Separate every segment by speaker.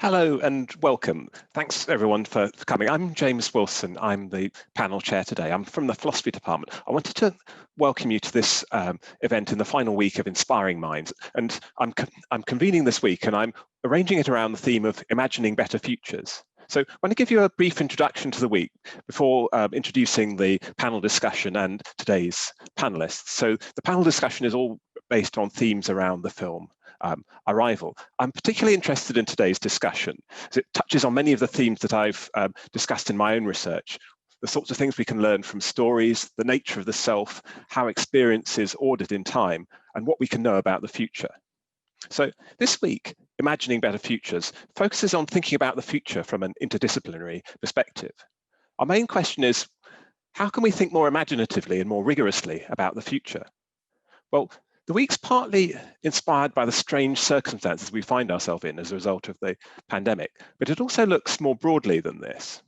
Speaker 1: Hello and welcome. Thanks everyone for coming. I'm James Wilson. I'm the panel chair today. I'm from the philosophy department. I wanted to welcome you to this event in the final week of Inspiring Minds. And I'm convening this week and I'm arranging it around the theme of imagining better futures. So I want to give you a brief introduction to the week before introducing the panel discussion and today's panelists. So the panel discussion is all based on themes around the film Arrival. I'm particularly interested in today's discussion as it touches on many of the themes that I've discussed in my own research, the sorts of things we can learn from stories, the nature of the self, how experience is ordered in time, and what we can know about the future. So this week, Imagining Better Futures focuses on thinking about the future from an interdisciplinary perspective. Our main question is, how can we think more imaginatively and more rigorously about the future? Well, the week's partly inspired by the strange circumstances we find ourselves in as a result of the pandemic, but it also looks more broadly than this.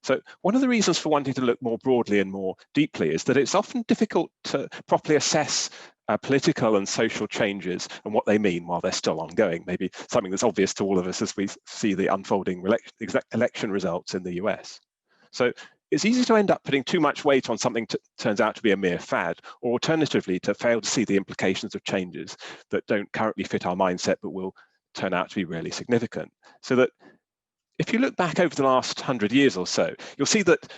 Speaker 1: So one of the reasons for wanting to look more broadly and more deeply is that it's often difficult to properly assess political and social changes and what they mean while they're still ongoing, maybe something that's obvious to all of us as we see the unfolding election results in the US. So it's easy to end up putting too much weight on something that turns out to be a mere fad, or alternatively to fail to see the implications of changes that don't currently fit our mindset but will turn out to be really significant. So that if you look back over the last 100 years or so, you'll see that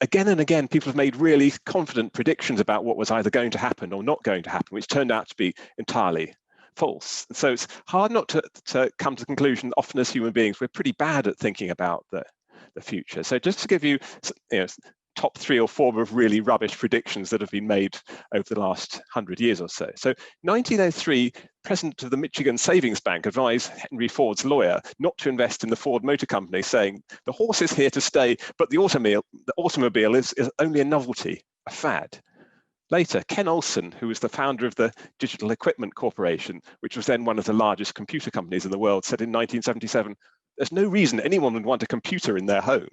Speaker 1: again and again, people have made really confident predictions about what was either going to happen or not going to happen, which turned out to be entirely false. So it's hard not to come to the conclusion, often as human beings, we're pretty bad at thinking about the future. So just to give you, top 3 or 4 of really rubbish predictions that have been made over the last 100 years or so. So 1903, president of the Michigan Savings Bank advised Henry Ford's lawyer not to invest in the Ford Motor Company, saying, the horse is here to stay, but the automobile is only a novelty, a fad. Later, Ken Olsen, who was the founder of the Digital Equipment Corporation, which was then one of the largest computer companies in the world, said in 1977, there's no reason anyone would want a computer in their home.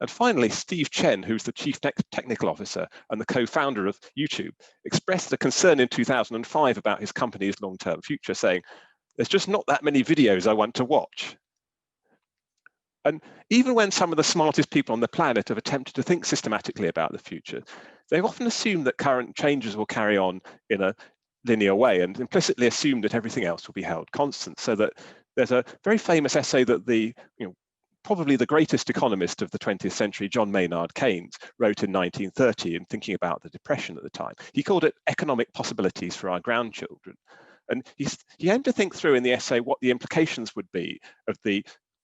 Speaker 1: And finally, Steve Chen, who's the chief technical officer and the co-founder of YouTube, expressed a concern in 2005 about his company's long-term future, saying, there's just not that many videos I want to watch. And even when some of the smartest people on the planet have attempted to think systematically about the future, they've often assumed that current changes will carry on in a linear way and implicitly assumed that everything else will be held constant. So that there's a very famous essay that probably the greatest economist of the 20th century, John Maynard Keynes, wrote in 1930 in thinking about the Depression at the time. He called it Economic Possibilities for Our Grandchildren. And he aimed to think through in the essay what the implications would be of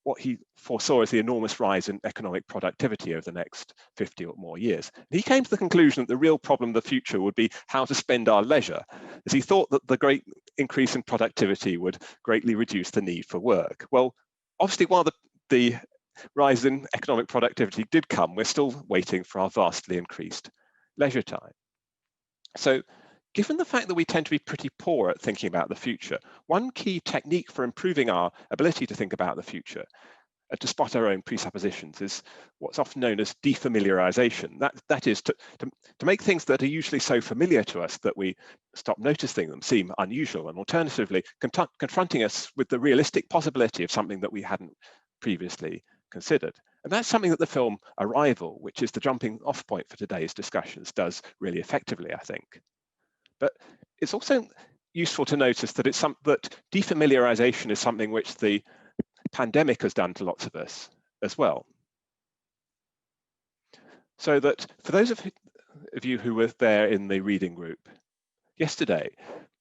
Speaker 1: what he foresaw as the enormous rise in economic productivity over the next 50 or more years. And he came to the conclusion that the real problem of the future would be how to spend our leisure, as he thought that the great increase in productivity would greatly reduce the need for work. Well, obviously, while the rise in economic productivity did come, we're still waiting for our vastly increased leisure time. So given the fact that we tend to be pretty poor at thinking about the future, one key technique for improving our ability to think about the future and to spot our own presuppositions is what's often known as defamiliarization. That is to make things that are usually so familiar to us that we stop noticing them seem unusual, and alternatively confronting us with the realistic possibility of something that we hadn't previously considered. And that's something that the film Arrival, which is the jumping off point for today's discussions, does really effectively, I think. But it's also useful to notice that that defamiliarization is something which the pandemic has done to lots of us as well. So that for those of you who were there in the reading group yesterday,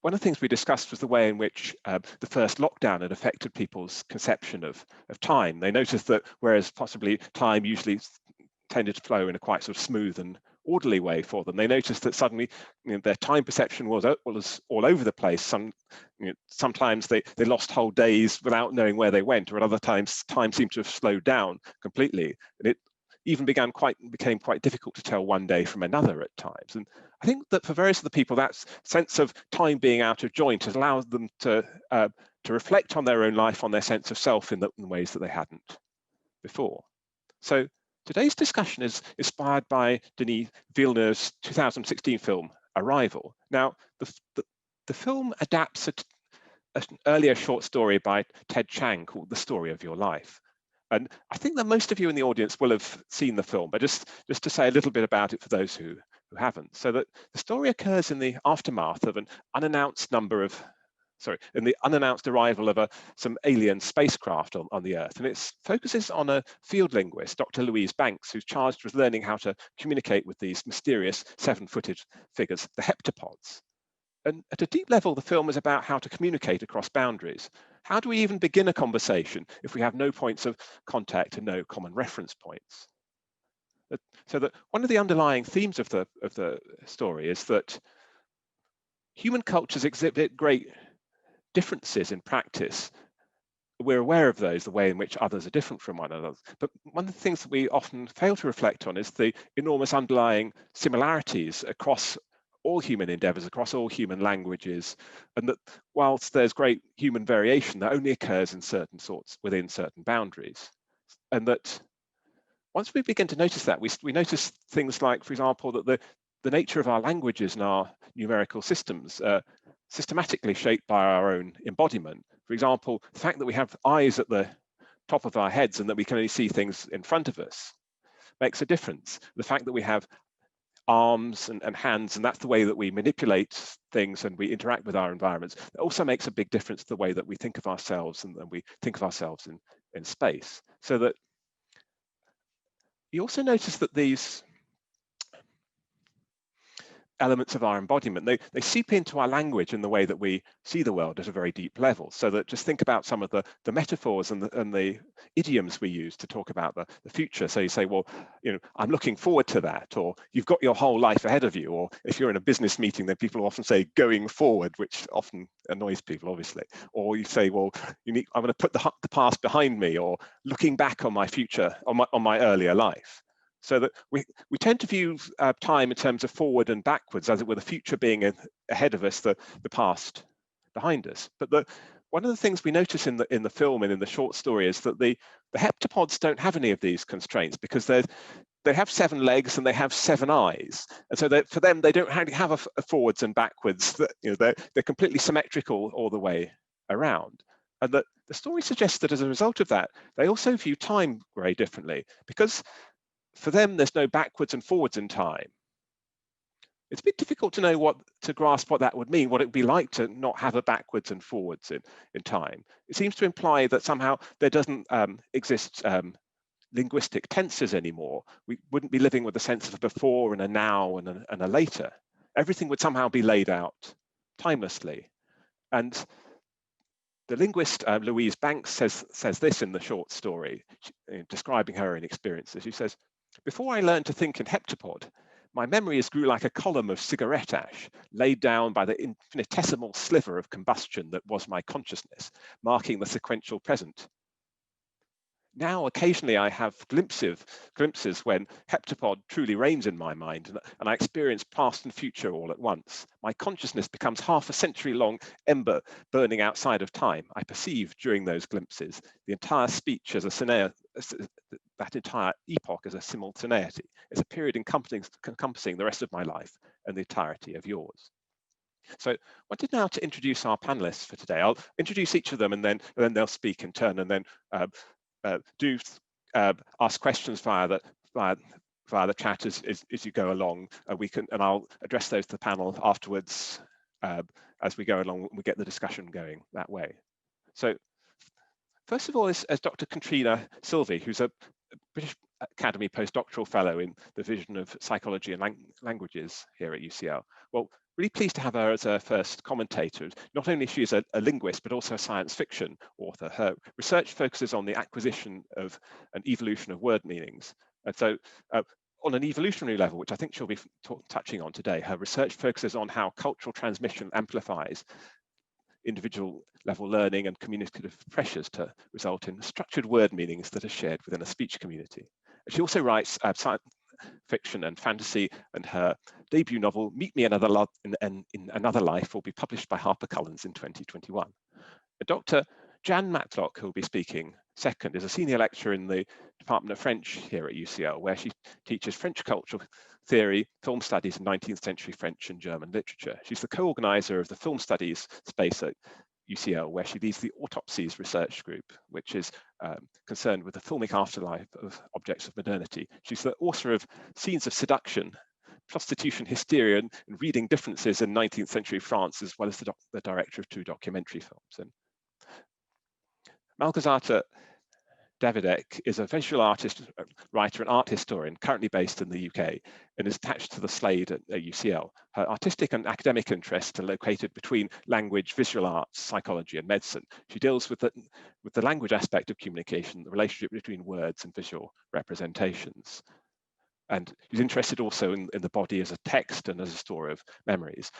Speaker 1: one of the things we discussed was the way in which the first lockdown had affected people's conception of time. They noticed that whereas possibly time usually tended to flow in a quite sort of smooth and orderly way for them, they noticed that suddenly their time perception was all over the place. Sometimes they lost whole days without knowing where they went, or at other times time seemed to have slowed down completely, and it even became quite difficult to tell one day from another at times. And I think that for various of the people, that sense of time being out of joint has allowed them to reflect on their own life, on their sense of self in ways that they hadn't before. So today's discussion is inspired by Denis Villeneuve's 2016 film, Arrival. Now, the film adapts an earlier short story by Chen called The Story of Your Life. And I think that most of you in the audience will have seen the film, but just to say a little bit about it for those who haven't. So that the story occurs in the aftermath of an unannounced arrival of some alien spacecraft on the Earth. And it focuses on a field linguist, Dr. Louise Banks, who's charged with learning how to communicate with these mysterious 7-footed figures, the heptapods. And at a deep level, the film is about how to communicate across boundaries. How do we even begin a conversation if we have no points of contact and no common reference points? So that one of the underlying themes of the story is that human cultures exhibit great differences in practice. We're aware of those, the way in which others are different from one another. But one of the things that we often fail to reflect on is the enormous underlying similarities across all human endeavors, across all human languages, and that whilst there's great human variation, that only occurs in within certain boundaries. And that once we begin to notice that, we notice things like, for example, that the nature of our languages and our numerical systems are systematically shaped by our own embodiment. For example, the fact that we have eyes at the top of our heads and that we can only see things in front of us makes a difference. The fact that we have arms and hands, and that's the way that we manipulate things and we interact with our environments, it also makes a big difference to the way that we think of ourselves and we think of ourselves in space. So that you also notice that these elements of our embodiment, they seep into our language in the way that we see the world at a very deep level. So that just think about some of the metaphors and the idioms we use to talk about the future. So you say, well, I'm looking forward to that, or you've got your whole life ahead of you, or if you're in a business meeting, then people often say going forward, which often annoys people, obviously. Or you say, well, I'm going to put the past behind me, or looking back on my future, on my earlier life. So that we tend to view time in terms of forward and backwards, as it were, the future being ahead of us, the past behind us. But one of the things we notice in the film and in the short story is that the heptapods don't have any of these constraints, because they have 7 legs and they have 7 eyes, and so for them they don't have a forwards and backwards. They're completely symmetrical all the way around. And that the story suggests that as a result of that, they also view time very differently, because for them, there's no backwards and forwards in time. It's a bit difficult to grasp what that would mean, what it would be like to not have a backwards and forwards in time. It seems to imply that somehow there doesn't exist linguistic tenses anymore. We wouldn't be living with a sense of a before and a now and a later. Everything would somehow be laid out timelessly. And the linguist Louise Banks says this in the short story, describing her own experiences. She says, "Before I learned to think in heptapod, my memories grew like a column of cigarette ash, laid down by the infinitesimal sliver of combustion that was my consciousness, marking the sequential present. Now, occasionally, I have glimpses when heptapod truly reigns in my mind, and I experience past and future all at once. My consciousness becomes half a century-long ember burning outside of time. I perceive during those glimpses the entire speech as that entire epoch as a simultaneity, as a period encompassing the rest of my life and the entirety of yours." So I wanted now to introduce our panelists for today. I'll introduce each of them, and then they'll speak in turn, and then do ask questions via the chat as you go along. And I'll address those to the panel afterwards as we go along. We get the discussion going that way. So first of all is Dr. Katrina Silvi, who's a British Academy postdoctoral fellow in the Division of Psychology and Languages here at UCL. Well, really pleased to have her as a first commentator. Not only she is a linguist, but also a science fiction author. Her research focuses on the acquisition of an evolution of word meanings. And so on an evolutionary level, which I think she'll be touching on today, her research focuses on how cultural transmission amplifies individual level learning and communicative pressures to result in structured word meanings that are shared within a speech community. She also writes science fiction and fantasy, and her debut novel, Meet Me in Another Life, will be published by HarperCollins in 2021. Dr. Jan Matlock, who will be speaking second, is a senior lecturer in the Department of French here at UCL, where she teaches French cultural theory, film studies, and 19th century French and German literature. She's the co-organizer of the film studies space at UCL, where she leads the Autopsies Research Group, which is concerned with the filmic afterlife of objects of modernity. She's the author of Scenes of Seduction, Prostitution, Hysteria, and Reading Differences in 19th Century France, as well as the director of 2 documentary films. And Malgorzata Davidek is a visual artist, writer, and art historian currently based in the UK and is attached to the Slade at UCL. Her artistic and academic interests are located between language, visual arts, psychology, and medicine. She deals with the language aspect of communication, the relationship between words and visual representations. And she's interested also in the body as a text and as a store of memories.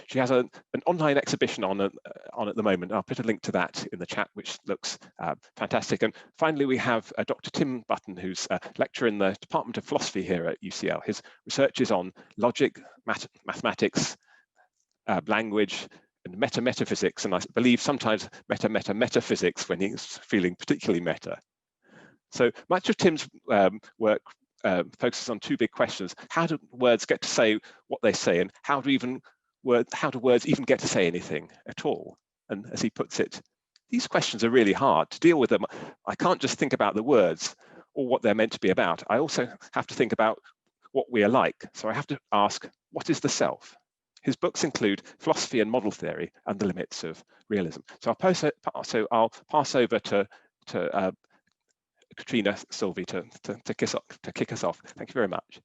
Speaker 1: She has an online exhibition on at the moment. I'll put a link to that in the chat, which looks fantastic. And finally, we have Dr. Tim Button, who's a lecturer in the Department of Philosophy here at UCL. His research is on logic, mathematics, language, and metaphysics, and I believe sometimes metaphysics when he's feeling particularly meta. So much of Tim's work focuses on 2 big questions. How do words get to say what they say, and how do words even get to say anything at all? And as he puts it, these questions are really hard. To deal with them, I can't just think about the words or what they're meant to be about. I also have to think about what we are like. So I have to ask, what is the self? His books include Philosophy and Model Theory and the Limits of Realism. So I'll pass over to Katrina Silvi to kick us off. Thank you very much.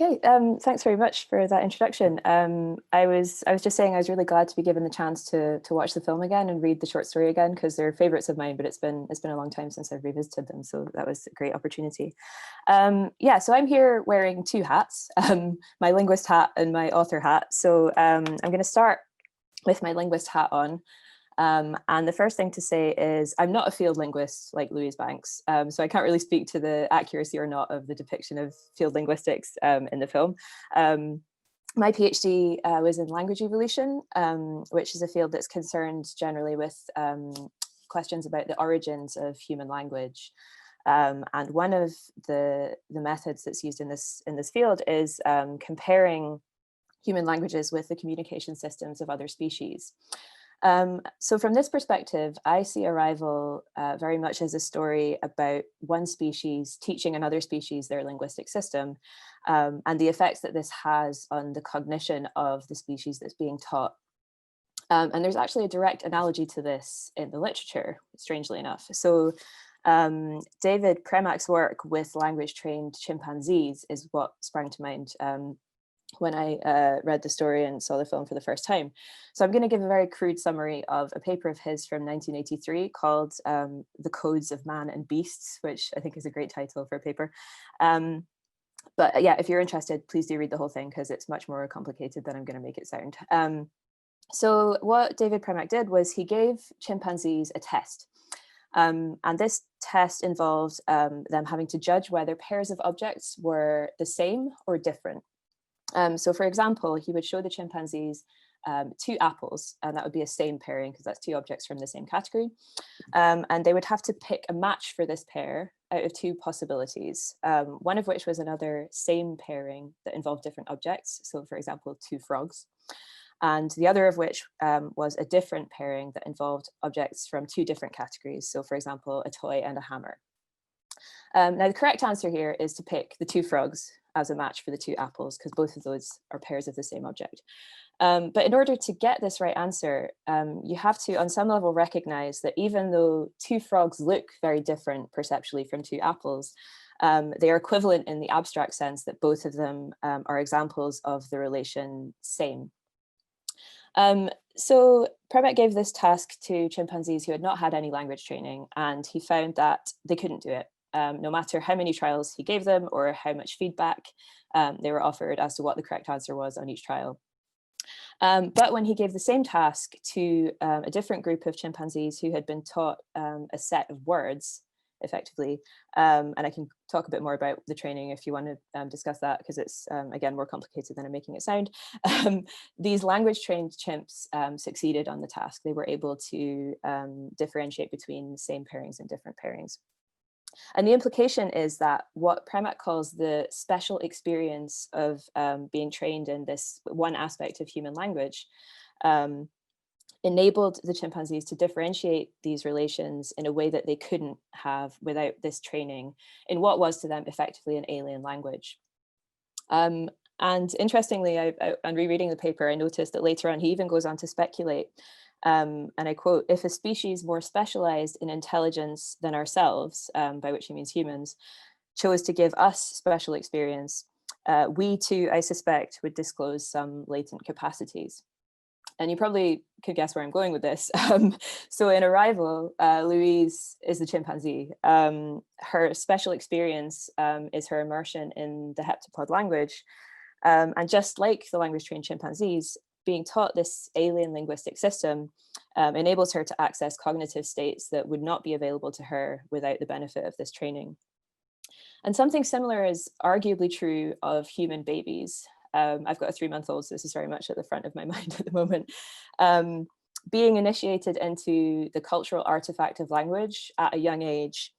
Speaker 2: Okay, thanks very much for that introduction. I was just saying I was really glad to be given the chance to watch the film again and read the short story again, because they're favorites of mine, but it's been a long time since I've revisited them, so that was a great opportunity. Yeah, so I'm here wearing 2 hats, my linguist hat and my author hat. So I'm going to start with my linguist hat on. And the first thing to say is I'm not a field linguist like Louise Banks, so I can't really speak to the accuracy or not of the depiction of field linguistics in the film. My PhD was in language evolution, which is a field that's concerned generally with questions about the origins of human language. And one of the methods that's used in this field is comparing human languages with the communication systems of other species. So from this perspective, I see arrival very much as a story about one species teaching another species their linguistic system, and the effects that this has on the cognition of the species that's being taught. And there's actually a direct analogy to this in the literature, strangely enough. So David Premak's work with language-trained chimpanzees is what sprang to mind when I read the story and saw the film for the first time. So I'm going to give a very crude summary of a paper of his from 1983 called The Codes of Man and Beasts, which I think is a great title for a paper. But yeah, if you're interested, please do read the whole thing, because it's much more complicated than I'm going to make it sound. So what David Premak did was he gave chimpanzees a test. And this test involved them having to judge whether pairs of objects were the same or different. So for example, he would show the chimpanzees 2 apples, and that would be a same pairing because that's 2 objects from the same category. And they would have to pick a match for this pair out of 2 possibilities, one of which was another same pairing that involved different objects. So for example, 2 frogs. And the other of which was a different pairing that involved objects from 2 different categories. So for example, a toy and a hammer. Now the correct answer here is to pick the 2 frogs as a match for the 2 apples, because both of those are pairs of the same object. But in order to get this right answer, you have to, on some level, recognize that even though 2 frogs look very different perceptually from 2 apples, they are equivalent in the abstract sense that both of them are examples of the relation same. So Premak gave this task to chimpanzees who had not had any language training, and he found that they couldn't do it. No matter how many trials he gave them or how much feedback they were offered as to what the correct answer was on each trial. But when he gave the same task to a different group of chimpanzees who had been taught a set of words, effectively, and I can talk a bit more about the training if you want to discuss that, because it's, again, more complicated than I'm making it sound. These language-trained chimps succeeded on the task. They were able to differentiate between the same pairings and different pairings. And the implication is that what Premak calls the special experience of being trained in this one aspect of human language enabled the chimpanzees to differentiate these relations in a way that they couldn't have without this training in what was to them effectively an alien language. And interestingly, on rereading the paper, I noticed that later on he even goes on to speculate, and I quote, "If a species more specialized in intelligence than ourselves," by which he means humans, "chose to give us special experience, we too, I suspect, would disclose some latent capacities." And you probably could guess where I'm going with this. So in Arrival, Louise is the chimpanzee. Her special experience is her immersion in the heptapod language. And just like the language-trained chimpanzees, being taught this alien linguistic system enables her to access cognitive states that would not be available to her without the benefit of this training. And something similar is arguably true of human babies. I've got a 3-month-old, so this is very much at the front of my mind at the moment. Being initiated into the cultural artifact of language at a young age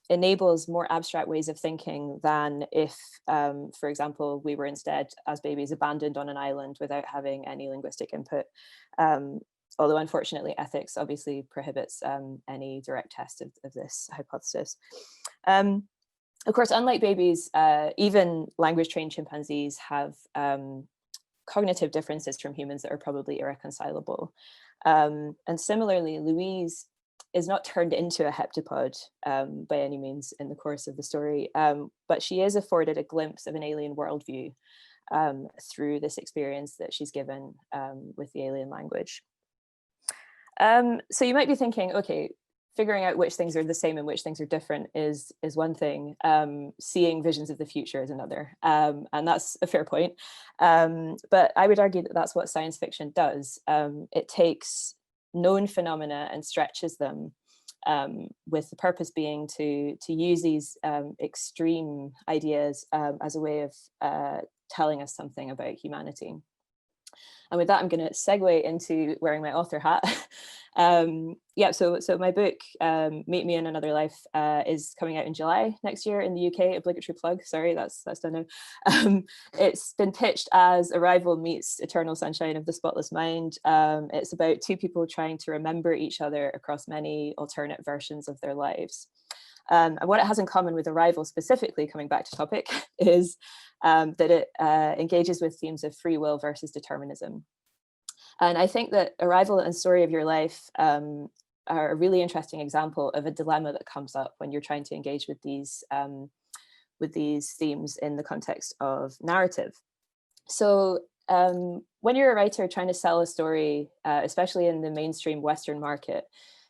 Speaker 2: enables more abstract ways of thinking than if, for example, we were instead, as babies, abandoned on an island without having any linguistic input. Although unfortunately, ethics obviously prohibits any direct test of this hypothesis. Of course, unlike babies, even language-trained chimpanzees have cognitive differences from humans that are probably irreconcilable. And similarly, Louise is not turned into a heptapod by any means in the course of the story, but she is afforded a glimpse of an alien worldview through this experience that she's given with the alien language. So you might be thinking, okay, figuring out which things are the same and which things are different is one thing. Seeing visions of the future is another, and that's a fair point. But I would argue that that's what science fiction does. It takes known phenomena and stretches them, with the purpose being to use these extreme ideas as a way of telling us something about humanity. And with that, I'm going to segue into wearing my author hat. Yeah, so my book, Meet Me in Another Life, is coming out in July next year in the UK. Obligatory plug, sorry, that's done now. It's been pitched as Arrival meets Eternal Sunshine of the Spotless Mind. It's about two people trying to remember each other across many alternate versions of their lives. And what it has in common with Arrival specifically, coming back to topic, is that it engages with themes of free will versus determinism. And I think that Arrival and Story of Your Life are a really interesting example of a dilemma that comes up when you're trying to engage with these themes in the context of narrative. So when you're a writer trying to sell a story, especially in the mainstream Western market,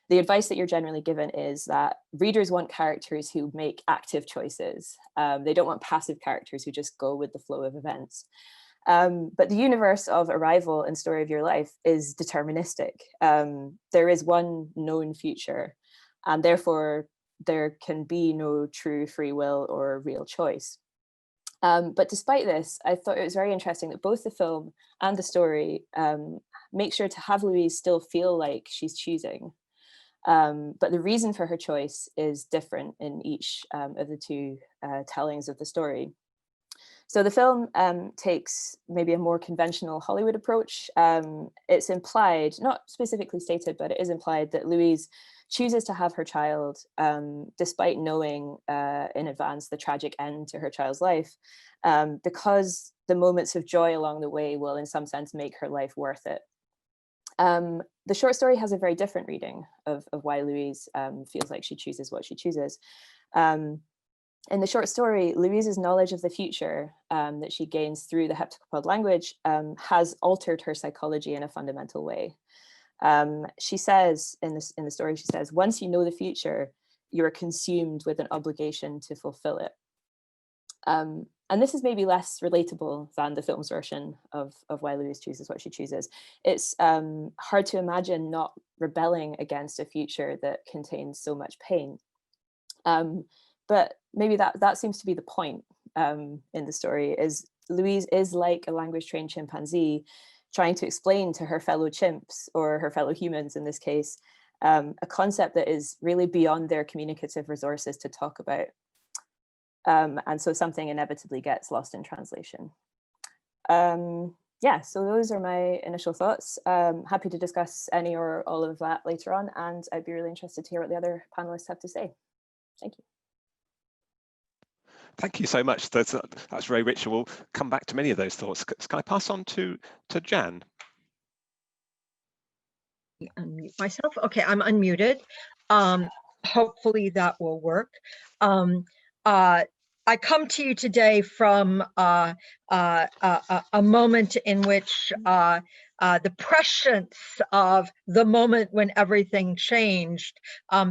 Speaker 2: the advice that you're generally given is that readers want characters who make active choices. They don't want passive characters who just go with the flow of events. But the universe of Arrival and Story of Your Life is deterministic. There is one known future, and therefore there can be no true free will or real choice. But despite this, I thought it was very interesting that both the film and the story make sure to have Louise still feel like she's choosing. But the reason for her choice is different in each of the two tellings of the story. So the film takes maybe a more conventional Hollywood approach. It's implied, not specifically stated, but it is implied that Louise chooses to have her child despite knowing in advance the tragic end to her child's life, because the moments of joy along the way will in some sense make her life worth it. The short story has a very different reading of why Louise feels like she chooses what she chooses. In the short story, Louise's knowledge of the future that she gains through the heptapod language has altered her psychology in a fundamental way. She says in the story, she says, once you know the future, you're consumed with an obligation to fulfill it. And this is maybe less relatable than the film's version of why Louise chooses what she chooses. It's hard to imagine not rebelling against a future that contains so much pain. But maybe that seems to be the point in the story, is Louise is like a language-trained chimpanzee trying to explain to her fellow chimps, or her fellow humans in this case, a concept that is really beyond their communicative resources to talk about. And so something inevitably gets lost in translation. Yeah, so those are my initial thoughts. Happy to discuss any or all of that later on, and I'd be really interested to hear what the other panelists have to say. Thank you.
Speaker 1: Thank you so much. That's very rich. We'll come back to many of those thoughts. Can I pass on to Jan?
Speaker 3: Unmute myself. Okay, I'm unmuted. Hopefully that will work. I come to you today from a moment in which the prescience of the moment when everything changed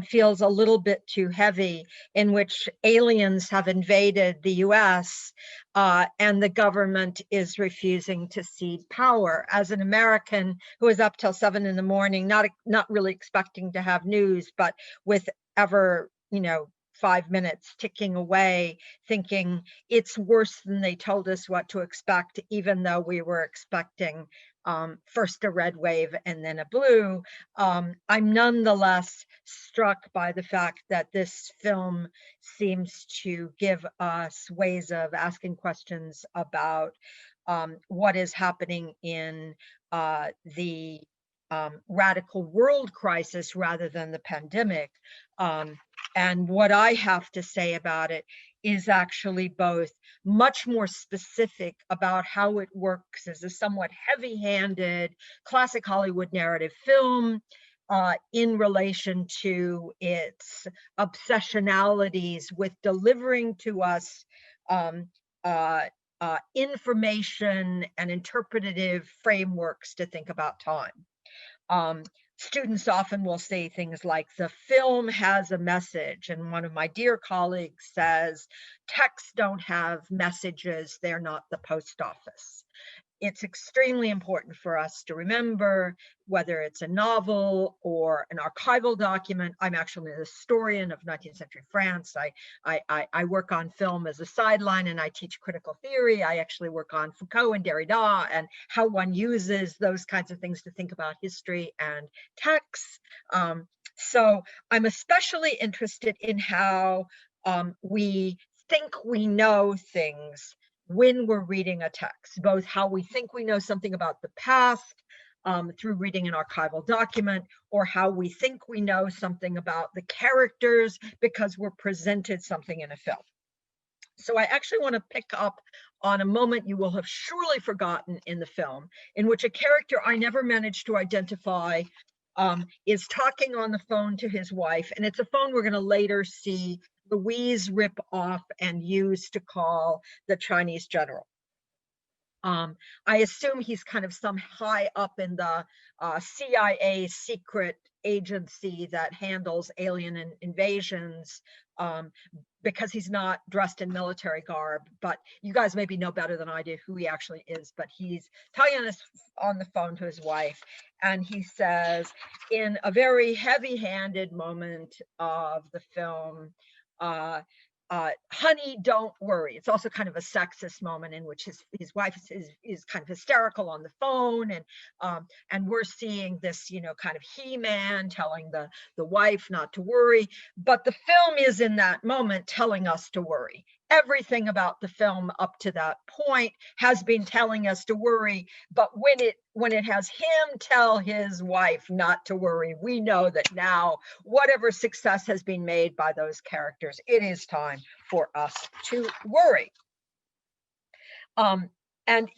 Speaker 3: feels a little bit too heavy, in which aliens have invaded the US and the government is refusing to cede power. As an American who was up till 7 in the morning, not really expecting to have news, but with ever, 5 minutes ticking away, thinking it's worse than they told us what to expect, even though we were expecting first a red wave and then a blue. I'm nonetheless struck by the fact that this film seems to give us ways of asking questions about what is happening in the radical world crisis rather than the pandemic. And what I have to say about it is actually both much more specific about how it works as a somewhat heavy-handed classic Hollywood narrative film in relation to its obsessionalities with delivering to us information and interpretative frameworks to think about time. Students often will say things like, the film has a message, and one of my dear colleagues says, texts don't have messages, they're not the post office. It's extremely important for us to remember, whether it's a novel or an archival document. I'm actually a historian of 19th century France. I work on film as a sideline, and I teach critical theory. I actually work on Foucault and Derrida and how one uses those kinds of things to think about history and texts. So I'm especially interested in how we think we know things when we're reading a text, both how we think we know something about the past through reading an archival document, or how we think we know something about the characters because we're presented something in a film. So I actually want to pick up on a moment you will have surely forgotten in the film, in which a character I never managed to identify is talking on the phone to his wife, and it's a phone we're going to later see Louise rip off and use to call the Chinese general. I assume he's kind of some high up in the CIA secret agency that handles alien invasions, because he's not dressed in military garb. But you guys maybe know better than I do who he actually is. But he's telling us on the phone to his wife, and he says, in a very heavy-handed moment of the film, honey, don't worry. It's also kind of a sexist moment in which his wife is kind of hysterical on the phone, and we're seeing this, kind of he-man telling the wife not to worry. But the film is in that moment telling us to worry. Everything about the film up to that point has been telling us to worry, but when it has him tell his wife not to worry, we know that now, whatever success has been made by those characters, it is time for us to worry. And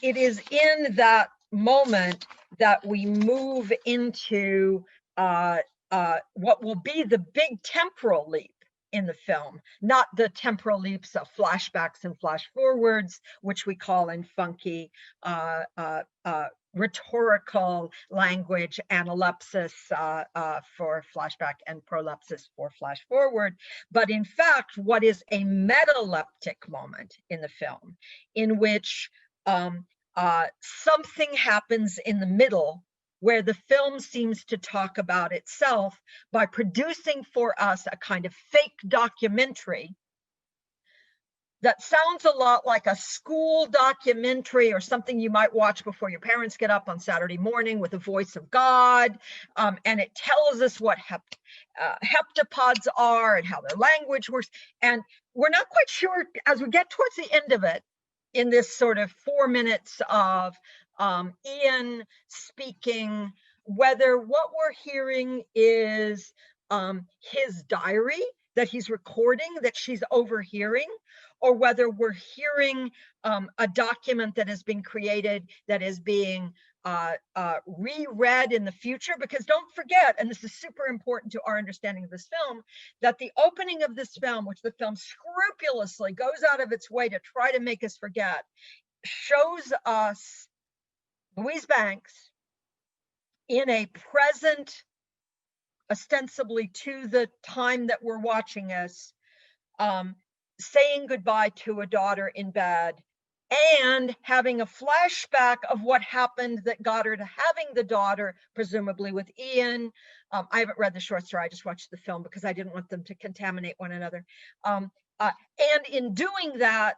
Speaker 3: it is in that moment that we move into what will be the big temporal leap in the film, not the temporal leaps of flashbacks and flash forwards, which we call in funky rhetorical language analepsis for flashback and prolepsis for flash forward, but in fact, what is a metaleptic moment in the film, in which something happens in the middle where the film seems to talk about itself by producing for us a kind of fake documentary that sounds a lot like a school documentary or something you might watch before your parents get up on Saturday morning with the voice of God. And it tells us what heptapods are and how their language works. And we're not quite sure as we get towards the end of it, in this sort of 4 minutes of Ian speaking, whether what we're hearing is his diary that he's recording, that she's overhearing, or whether we're hearing a document that has been created that is being reread in the future. Because don't forget, and this is super important to our understanding of this film, that the opening of this film, which the film scrupulously goes out of its way to try to make us forget, shows us Louise Banks in a present, ostensibly to the time that we're watching us, saying goodbye to a daughter in bed, and having a flashback of what happened that got her to having the daughter, presumably with Ian. I haven't read the short story, I just watched the film because I didn't want them to contaminate one another. And in doing that,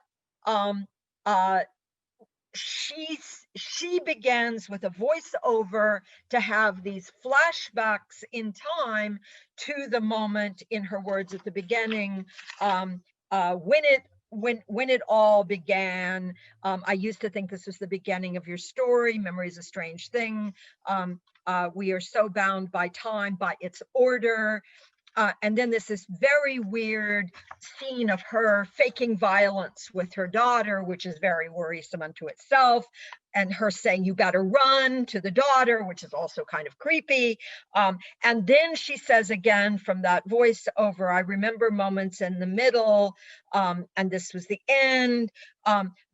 Speaker 3: she begins with a voiceover to have these flashbacks in time to the moment, in her words at the beginning, when it all began. I used to think this was the beginning of your story. Memory is a strange thing. We are so bound by time, by its order. And then there's this very weird scene of her faking violence with her daughter, which is very worrisome unto itself, and her saying, "You better run," to the daughter, which is also kind of creepy. And then she says again from that voiceover, "I remember moments in the middle, and this was the end."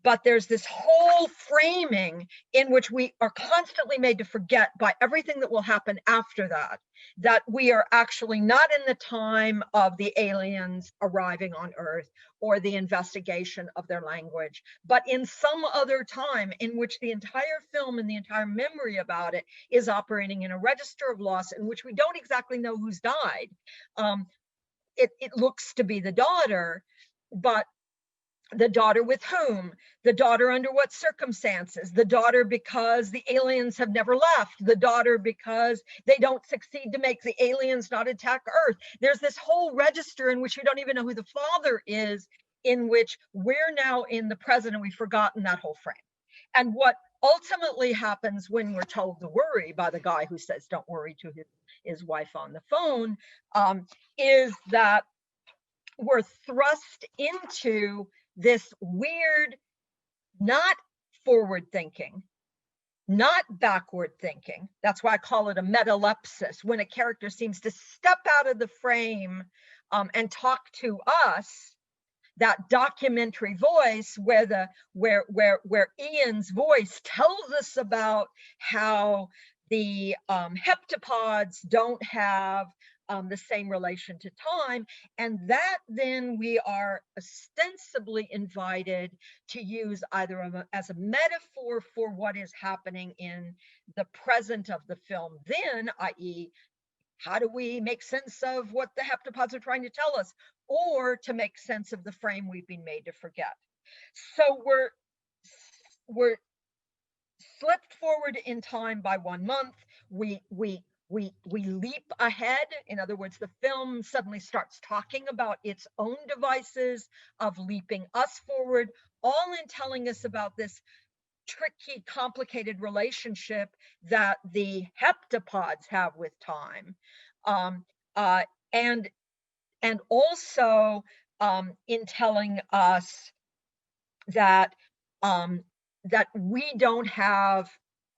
Speaker 3: But there's this whole framing in which we are constantly made to forget by everything that will happen after that, that we are actually not in the time of the aliens arriving on Earth or the investigation of their language, but in some other time in which the entire film and the entire memory about it is operating in a register of loss in which we don't exactly know who's died. It looks to be the daughter, but the daughter with whom? The daughter under what circumstances? The daughter because the aliens have never left? The daughter because they don't succeed to make the aliens not attack Earth? There's this whole register in which we don't even know who the father is, in which we're now in the present and we've forgotten that whole frame. And what ultimately happens when we're told to worry by the guy who says don't worry to his wife on the phone, is that we're thrust into this weird, not forward thinking, not backward thinking. That's why I call it a metalepsis, when a character seems to step out of the frame and talk to us, that documentary voice where Ian's voice tells us about how the heptapods don't have the same relation to time, and that then we are ostensibly invited to use either as a metaphor for what is happening in the present of the film then, i.e., how do we make sense of what the heptapods are trying to tell us, or to make sense of the frame we've been made to forget. So we're slipped forward in time by 1 month. We leap ahead. In other words, the film suddenly starts talking about its own devices of leaping us forward, all in telling us about this tricky, complicated relationship that the heptapods have with time, and also in telling us that that we don't have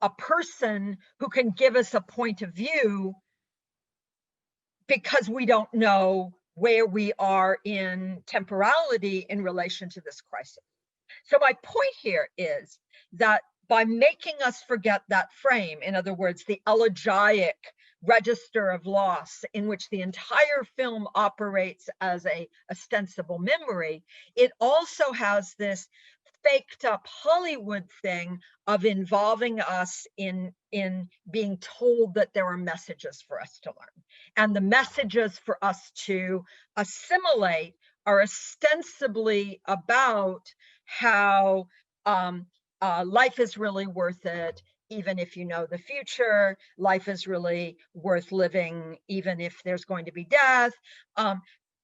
Speaker 3: a person who can give us a point of view because we don't know where we are in temporality in relation to this crisis. So my point here is that by making us forget that frame, in other words, the elegiac register of loss in which the entire film operates as a ostensible memory, it also has this faked up Hollywood thing of involving us in being told that there are messages for us to learn. And the messages for us to assimilate are ostensibly about how life is really worth it, even if you know the future. Life is really worth living, even if there's going to be death.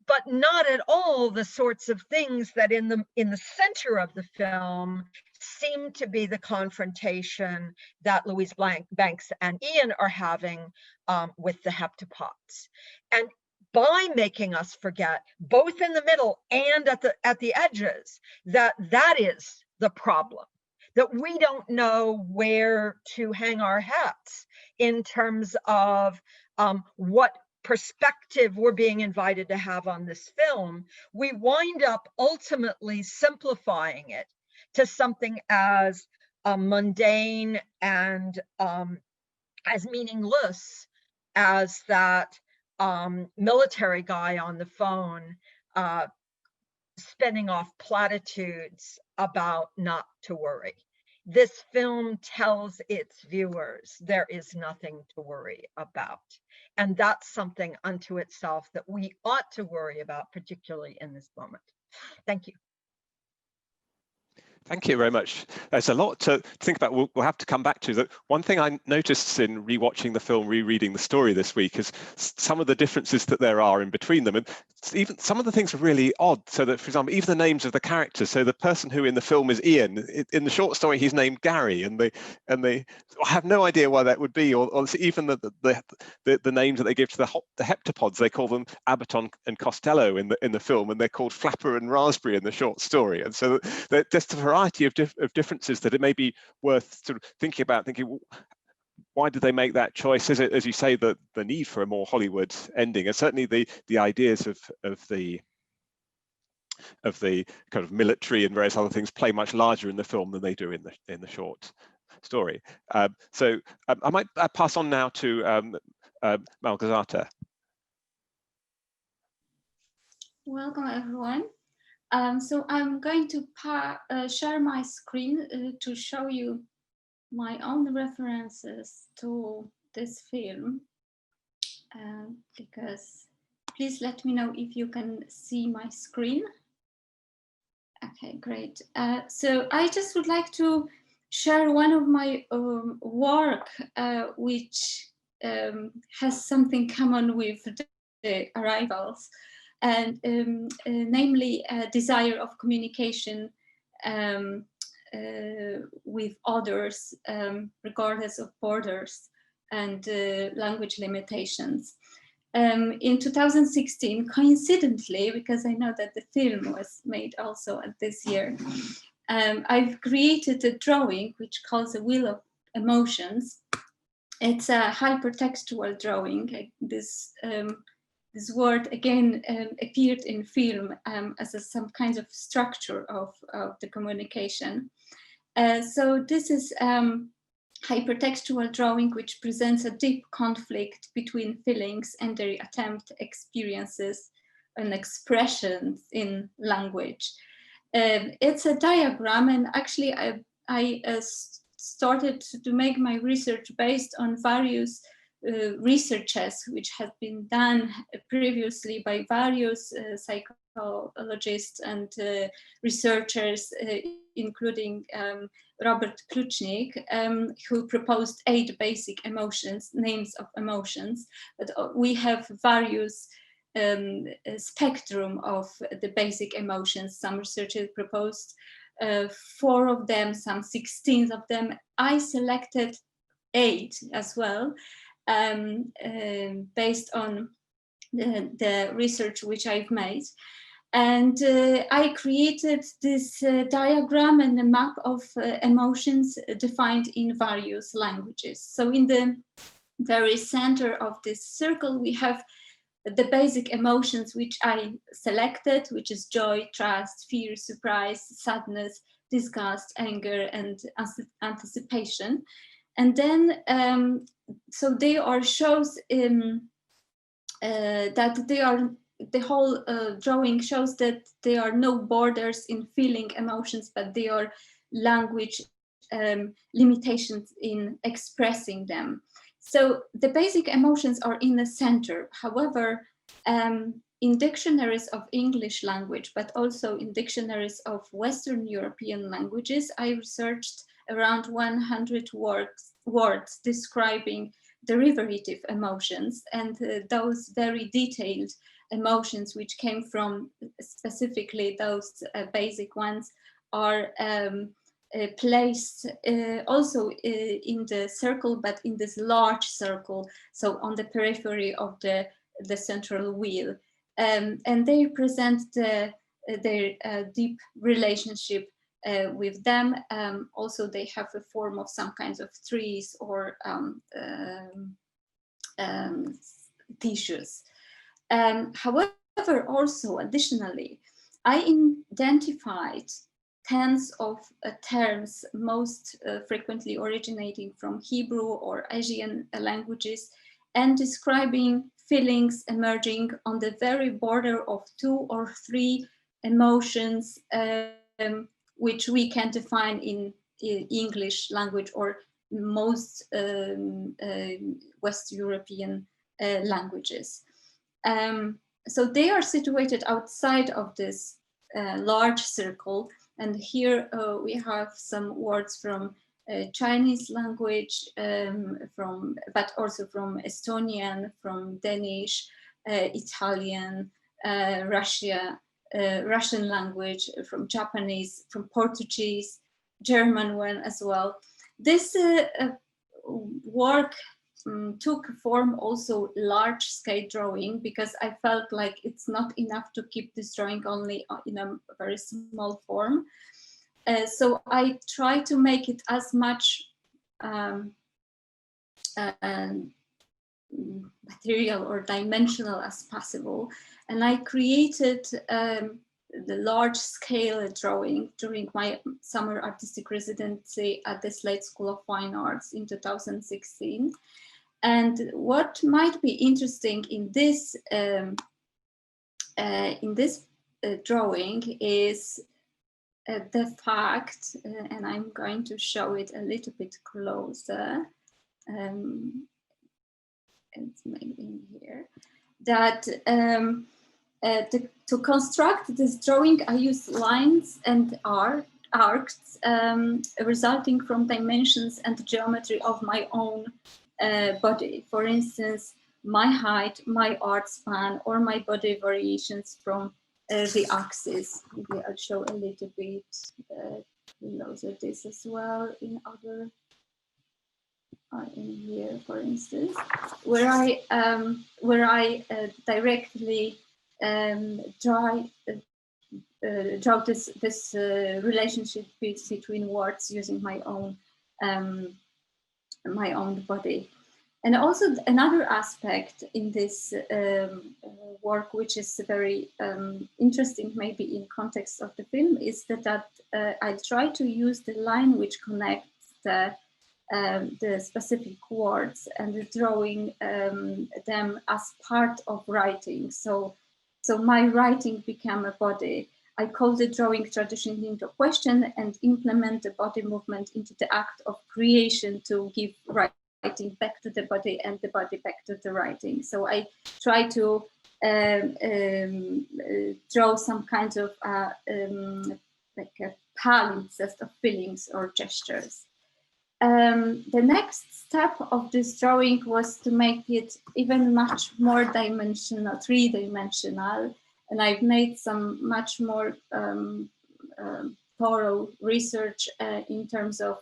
Speaker 3: But not at all the sorts of things that in the center of the film seem to be the confrontation that Louise Banks and Ian are having with the heptapods. And by making us forget, both in the middle and at the edges, that is the problem, that we don't know where to hang our hats in terms of what perspective we're being invited to have on this film. We wind up ultimately simplifying it to something as mundane and as meaningless as that military guy on the phone spinning off platitudes about not to worry. This film tells its viewers there is nothing to worry about. And that's something unto itself that we ought to worry about, particularly in this moment. Thank you.
Speaker 1: Thank you very much. There's a lot to think about. We'll have to come back to that. One thing I noticed in rewatching the film, rereading the story this week, is some of the differences that there are in between them. And even some of the things are really odd. So that, for example, even the names of the characters. So the person who in the film is Ian, in the short story, he's named Gary, and they I have no idea why that would be. Or even the names that they give to the heptapods, they call them Abaton and Costello in the film, and they're called Flapper and Raspberry in the short story. And so they're just a variety of differences that it may be worth sort of thinking about. Why did they make that choice? Is it, as you say, the need for a more Hollywood ending, and certainly the ideas of the kind of military and various other things play much larger in the film than they do in the short story. So I might pass on now to Malgorzata.
Speaker 4: Welcome, everyone. So I'm going to share my screen to show you my own references to this film, because please let me know if you can see my screen. Okay, great. So I just would like to share one of my work which has something common with the arrivals, and namely a desire of communication with others, regardless of borders and language limitations. In 2016, coincidentally, because I know that the film was made also this year, I've created a drawing which calls a Wheel of Emotions. It's a hypertextual drawing. This word again appeared in film as some kind of structure of the communication. So this is hypertextual drawing which presents a deep conflict between feelings and their attempt experiences and expressions in language. It's a diagram, and actually I started to make my research based on various researches which have been done previously by various psychologists and researchers, including Robert Klucznik, who proposed 8 basic emotions, names of emotions. But we have various spectrum of the basic emotions. Some researchers proposed 4 of them, some 16 of them. I selected 8 as well, based on the research which I've made. And I created this diagram and a map of emotions defined in various languages. So in the very center of this circle, we have the basic emotions which I selected, which is joy, trust, fear, surprise, sadness, disgust, anger, and anticipation. And then, so they are shows that they are, the whole drawing shows that there are no borders in feeling emotions, but they are language limitations in expressing them. So the basic emotions are in the center. However, in dictionaries of English language, but also in dictionaries of Western European languages, I researched around 100 words describing derivative emotions, and those very detailed emotions which came from specifically those basic ones are placed also in the circle, but in this large circle, so on the periphery of the central wheel. And they present their deep relationship with them. Also, they have a form of some kinds of trees or tissues. However, also additionally, I identified tens of terms, most frequently originating from Hebrew or Asian languages, and describing feelings emerging on the very border of 2 or 3 emotions, which we can define in English language or most West European languages. So they are situated outside of this large circle. And here we have some words from Chinese language, but also from Estonian, from Danish, Italian, Russian language, from Japanese, from Portuguese, German one as well. This work took form also large-scale drawing, because I felt like it's not enough to keep this drawing only in a very small form. So I try to make it as much material or dimensional as possible. And I created the large-scale drawing during my summer artistic residency at the Slade School of Fine Arts in 2016. And what might be interesting in this drawing is the fact, and I'm going to show it a little bit closer, it's maybe in here, that to construct this drawing, I use lines and arcs resulting from dimensions and geometry of my own body. For instance, my height, my arc span, or my body variations from the axis. Maybe I'll show a little bit closer this as well in other, in here, for instance, where I directly draw this relationship between words using my own body. And also another aspect in this work, which is very interesting, maybe in context of the film, is that I try to use the line which connects the specific words and the drawing them as part of writing. So my writing became a body. I call the drawing tradition into question and implement the body movement into the act of creation to give writing back to the body and the body back to the writing. So I try to draw some kind of like a palimpsest of feelings or gestures. The next step of this drawing was to make it even much more dimensional, 3-dimensional, and I've made some much more thorough research in terms of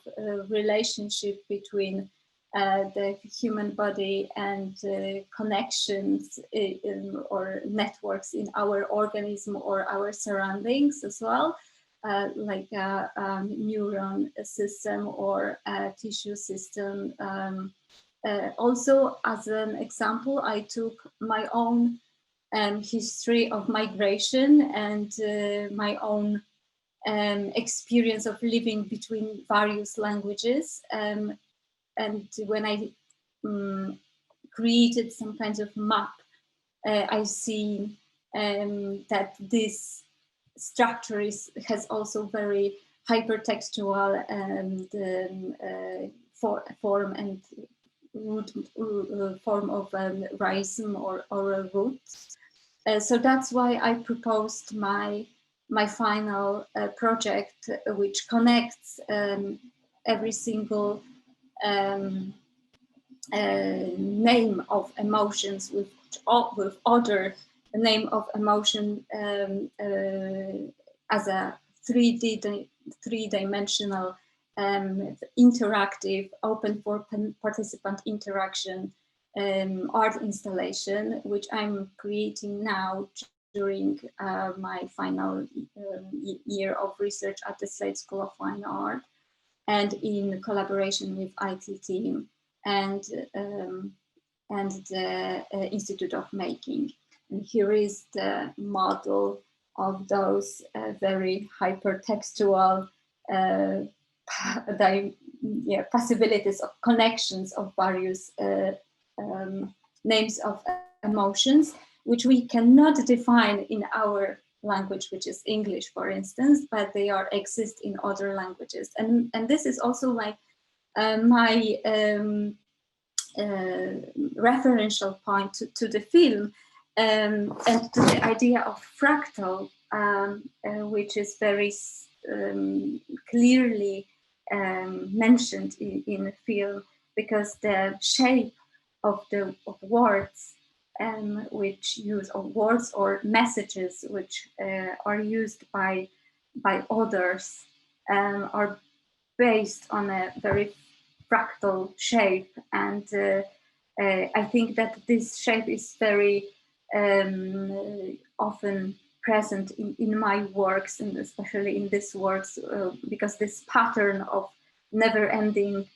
Speaker 4: relationship between the human body and connections or networks in our organism or our surroundings as well. Like a neuron system or a tissue system. Also, as an example, I took my own history of migration and my own experience of living between various languages. And when I created some kinds of map, I see that this structure has also very hypertextual and form and root form of rhizome or a root. So that's why I proposed my final project, which connects every single name of emotions with other name of emotion as a 3D three-dimensional, interactive, open for participant interaction art installation, which I'm creating now during my final year of research at the Slade School of Fine Art, and in collaboration with IT team and the Institute of Making. And here is the model of those very hypertextual possibilities of connections of various names of emotions, which we cannot define in our language, which is English, for instance, but they exist in other languages. And this is also like my referential point to the film, and to the idea of fractal, which is very clearly mentioned in the film, because the shape of words which use, or words or messages which are used by others are based on a very fractal shape. And I think that this shape is very often present in my works, and especially in these works, because this pattern of never-ending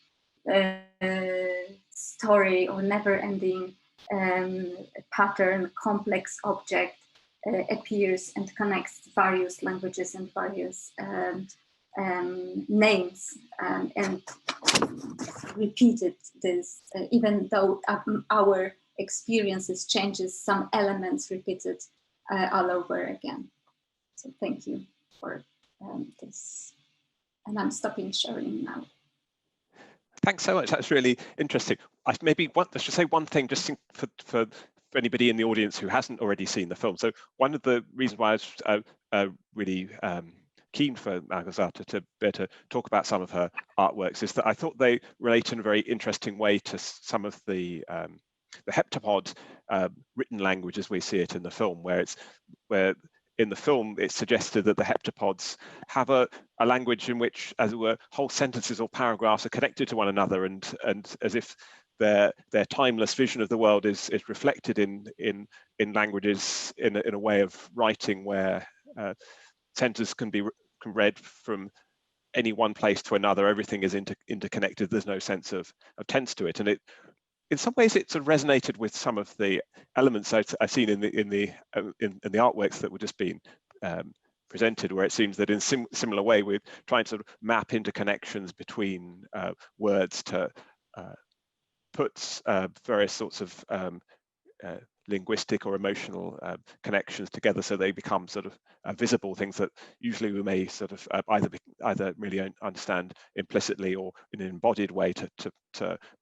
Speaker 4: story, or never-ending pattern, complex object appears and connects various languages and various names, and repeated this, even though our experiences changes, some elements repeated all over again. So thank you for this. And I'm stopping sharing now.
Speaker 1: Thanks so much. That's really interesting. I should say one thing just for anybody in the audience who hasn't already seen the film. So one of the reasons why I was really keen for Małgorzata to be able to talk about some of her artworks is that I thought they relate in a very interesting way to some of the heptapod written language as we see it in the film, where in the film it's suggested that the heptapods have a language in which, as it were, whole sentences or paragraphs are connected to one another, and as if their timeless vision of the world is reflected in languages in a way of writing where sentences can be read from any one place to another. Everything is interconnected. There's no sense of tense to it, and it, in some ways, it sort of resonated with some of the elements I've seen in the artworks that were just being presented, where it seems that in similar way we're trying to sort of map interconnections between words to put various sorts of linguistic or emotional connections together, so they become sort of visible things that usually we may sort of either really understand implicitly or in an embodied way, to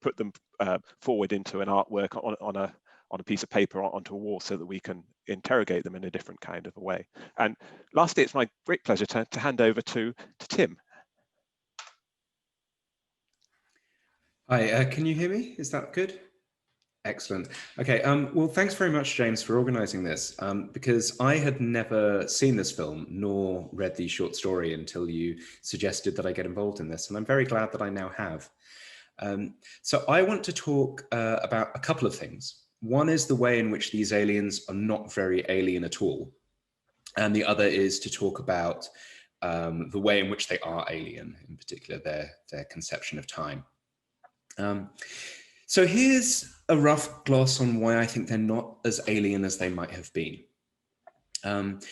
Speaker 1: put them forward into an artwork on a piece of paper, onto a wall, so that we can interrogate them in a different kind of a way. And lastly, it's my great pleasure to hand over to Tim.
Speaker 5: Hi, can you hear me? Is that good? Excellent. Okay, well, thanks very much, James, for organizing this, because I had never seen this film nor read the short story until you suggested that I get involved in this, and I'm very glad that I now have. So I want to talk about a couple of things. One is the way in which these aliens are not very alien at all, and the other is to talk about the way in which they are alien, in particular their conception of time. So here's a rough gloss on why I think they're not as alien as they might have been. And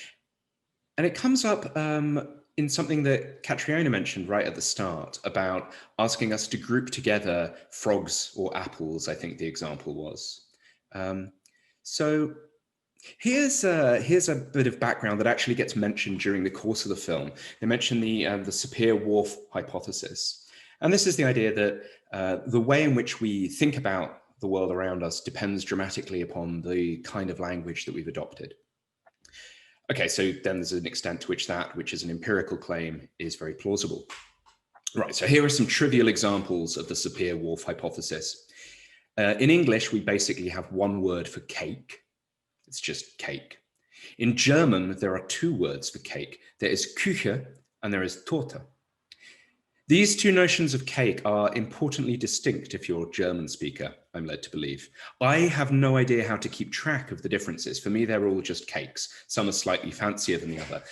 Speaker 5: it comes up in something that Katrina mentioned right at the start, about asking us to group together frogs or apples, I think the example was. So here's a bit of background that actually gets mentioned during the course of the film. They mention the Sapir-Whorf hypothesis. And this is the idea that the way in which we think about the world around us depends dramatically upon the kind of language that we've adopted. Okay, so then there's an extent to which that, which is an empirical claim, is very plausible. Right, so here are some trivial examples of the Sapir-Whorf hypothesis. In English, we basically have one word for cake. It's just cake. In German, there are two words for cake. There is Küche and there is Torte. These two notions of cake are importantly distinct if you're a German speaker, I'm led to believe. I have no idea how to keep track of the differences. For me, they're all just cakes. Some are slightly fancier than the other.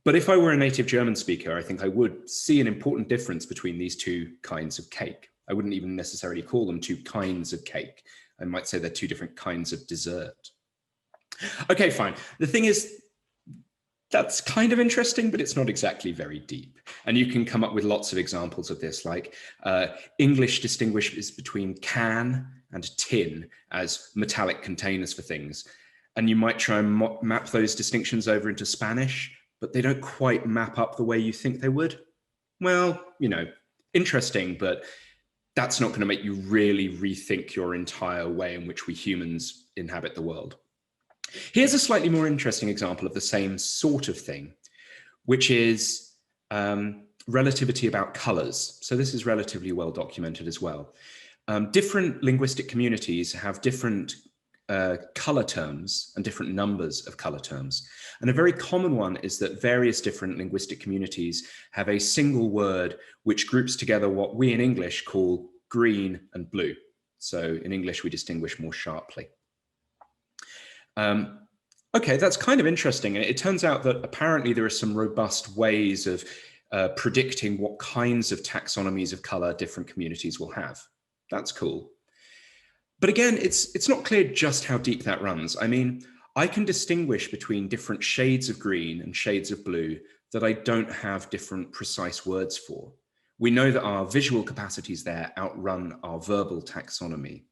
Speaker 5: But if I were a native German speaker, I think I would see an important difference between these two kinds of cake. I wouldn't even necessarily call them two kinds of cake. I might say they're two different kinds of dessert. Okay, fine. The thing is, that's kind of interesting, but it's not exactly very deep. And you can come up with lots of examples of this, like English distinguishes between can and tin as metallic containers for things. And you might try and map those distinctions over into Spanish, but they don't quite map up the way you think they would. Well, you know, interesting, but that's not going to make you really rethink your entire way in which we humans inhabit the world. Here's a slightly more interesting example of the same sort of thing, which is relativity about colors. So this is relatively well documented as well. Different linguistic communities have different color terms and different numbers of color terms. And a very common one is that various different linguistic communities have a single word which groups together what we in English call green and blue. So in English, we distinguish more sharply. Okay, that's kind of interesting. And it turns out that apparently there are some robust ways of predicting what kinds of taxonomies of color different communities will have. That's cool. But again, it's not clear just how deep that runs. I mean, I can distinguish between different shades of green and shades of blue that I don't have different precise words for. We know that our visual capacities there outrun our verbal taxonomy.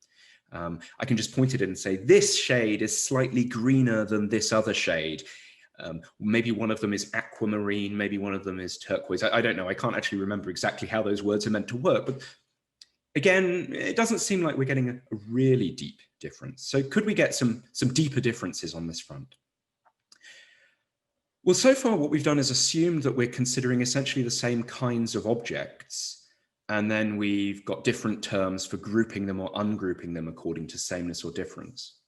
Speaker 5: I can just point at it and say, this shade is slightly greener than this other shade. Maybe one of them is aquamarine, maybe one of them is turquoise. I don't know, I can't actually remember exactly how those words are meant to work, but again, it doesn't seem like we're getting a really deep difference. So could we get some deeper differences on this front? Well, so far what we've done is assumed that we're considering essentially the same kinds of objects, and then we've got different terms for grouping them or ungrouping them according to sameness or difference.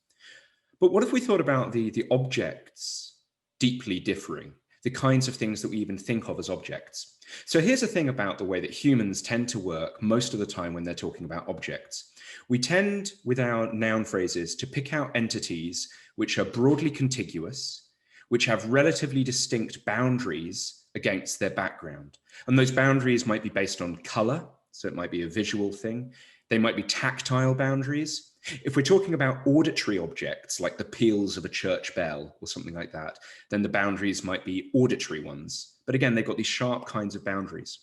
Speaker 5: But what if we thought about the objects deeply differing, the kinds of things that we even think of as objects? So here's the thing about the way that humans tend to work most of the time when they're talking about objects. We tend, with our noun phrases, to pick out entities which are broadly contiguous, which have relatively distinct boundaries against their background. And those boundaries might be based on color, so it might be a visual thing. They might be tactile boundaries. If we're talking about auditory objects, like the peals of a church bell or something like that, then the boundaries might be auditory ones. But again, they've got these sharp kinds of boundaries.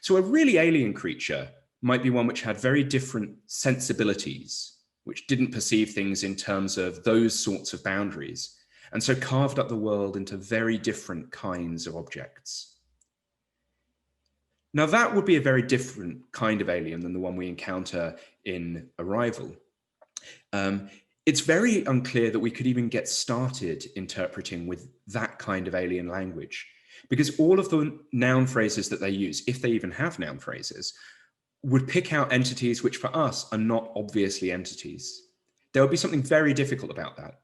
Speaker 5: So a really alien creature might be one which had very different sensibilities, which didn't perceive things in terms of those sorts of boundaries, and so carved up the world into very different kinds of objects. Now that would be a very different kind of alien than the one we encounter in Arrival. It's very unclear that we could even get started interpreting with that kind of alien language, because all of the noun phrases that they use, if they even have noun phrases, would pick out entities which for us are not obviously entities. There would be something very difficult about that.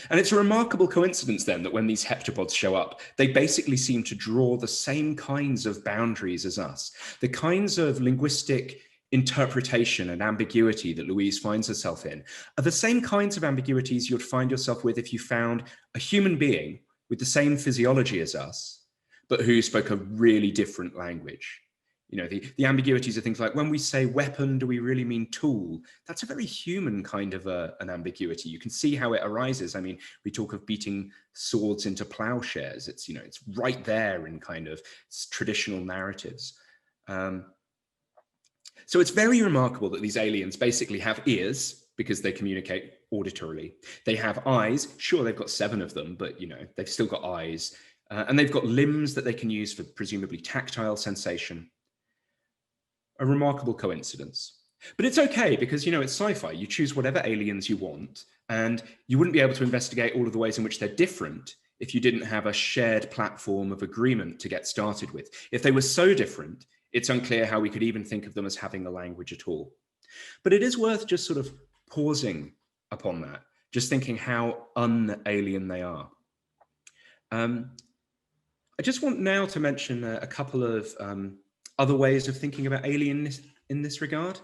Speaker 5: And it's a remarkable coincidence then that when these heptapods show up, they basically seem to draw the same kinds of boundaries as us. The kinds of linguistic interpretation and ambiguity that Louise finds herself in are the same kinds of ambiguities you'd find yourself with if you found a human being with the same physiology as us, but who spoke a really different language. You know, the ambiguities are things like, when we say weapon, do we really mean tool? That's a very human kind of an ambiguity. You can see how it arises. I mean, we talk of beating swords into plowshares. It's, you know, it's right there in kind of traditional narratives. So it's very remarkable that these aliens basically have ears because they communicate auditorily. They have eyes. Sure, they've got 7 of them, but, you know, they've still got eyes. And they've got limbs that they can use for presumably tactile sensation. A remarkable coincidence. But it's okay because, you know, it's sci-fi. You choose whatever aliens you want, and you wouldn't be able to investigate all of the ways in which they're different if you didn't have a shared platform of agreement to get started with. If they were so different, it's unclear how we could even think of them as having a language at all. But it is worth just sort of pausing upon that, just thinking how un-alien they are. I just want now to mention a couple of other ways of thinking about alienness in this regard.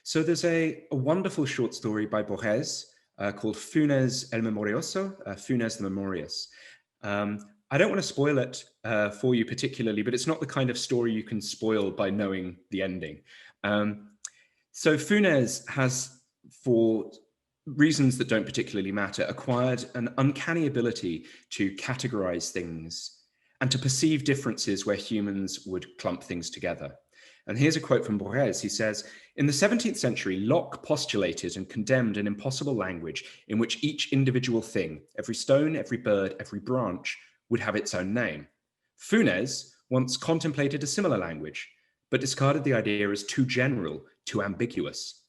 Speaker 5: So there's a wonderful short story by Borges called Funes el Memorioso, Funes the Memorious. I don't want to spoil it for you particularly, but it's not the kind of story you can spoil by knowing the ending. So Funes has, for reasons that don't particularly matter, acquired an uncanny ability to categorize things and to perceive differences where humans would clump things together. And here's a quote from Borges. He says, "In the 17th century, Locke postulated and condemned an impossible language in which each individual thing, every stone, every bird, every branch, would have its own name. Funes once contemplated a similar language, but discarded the idea as too general, too ambiguous.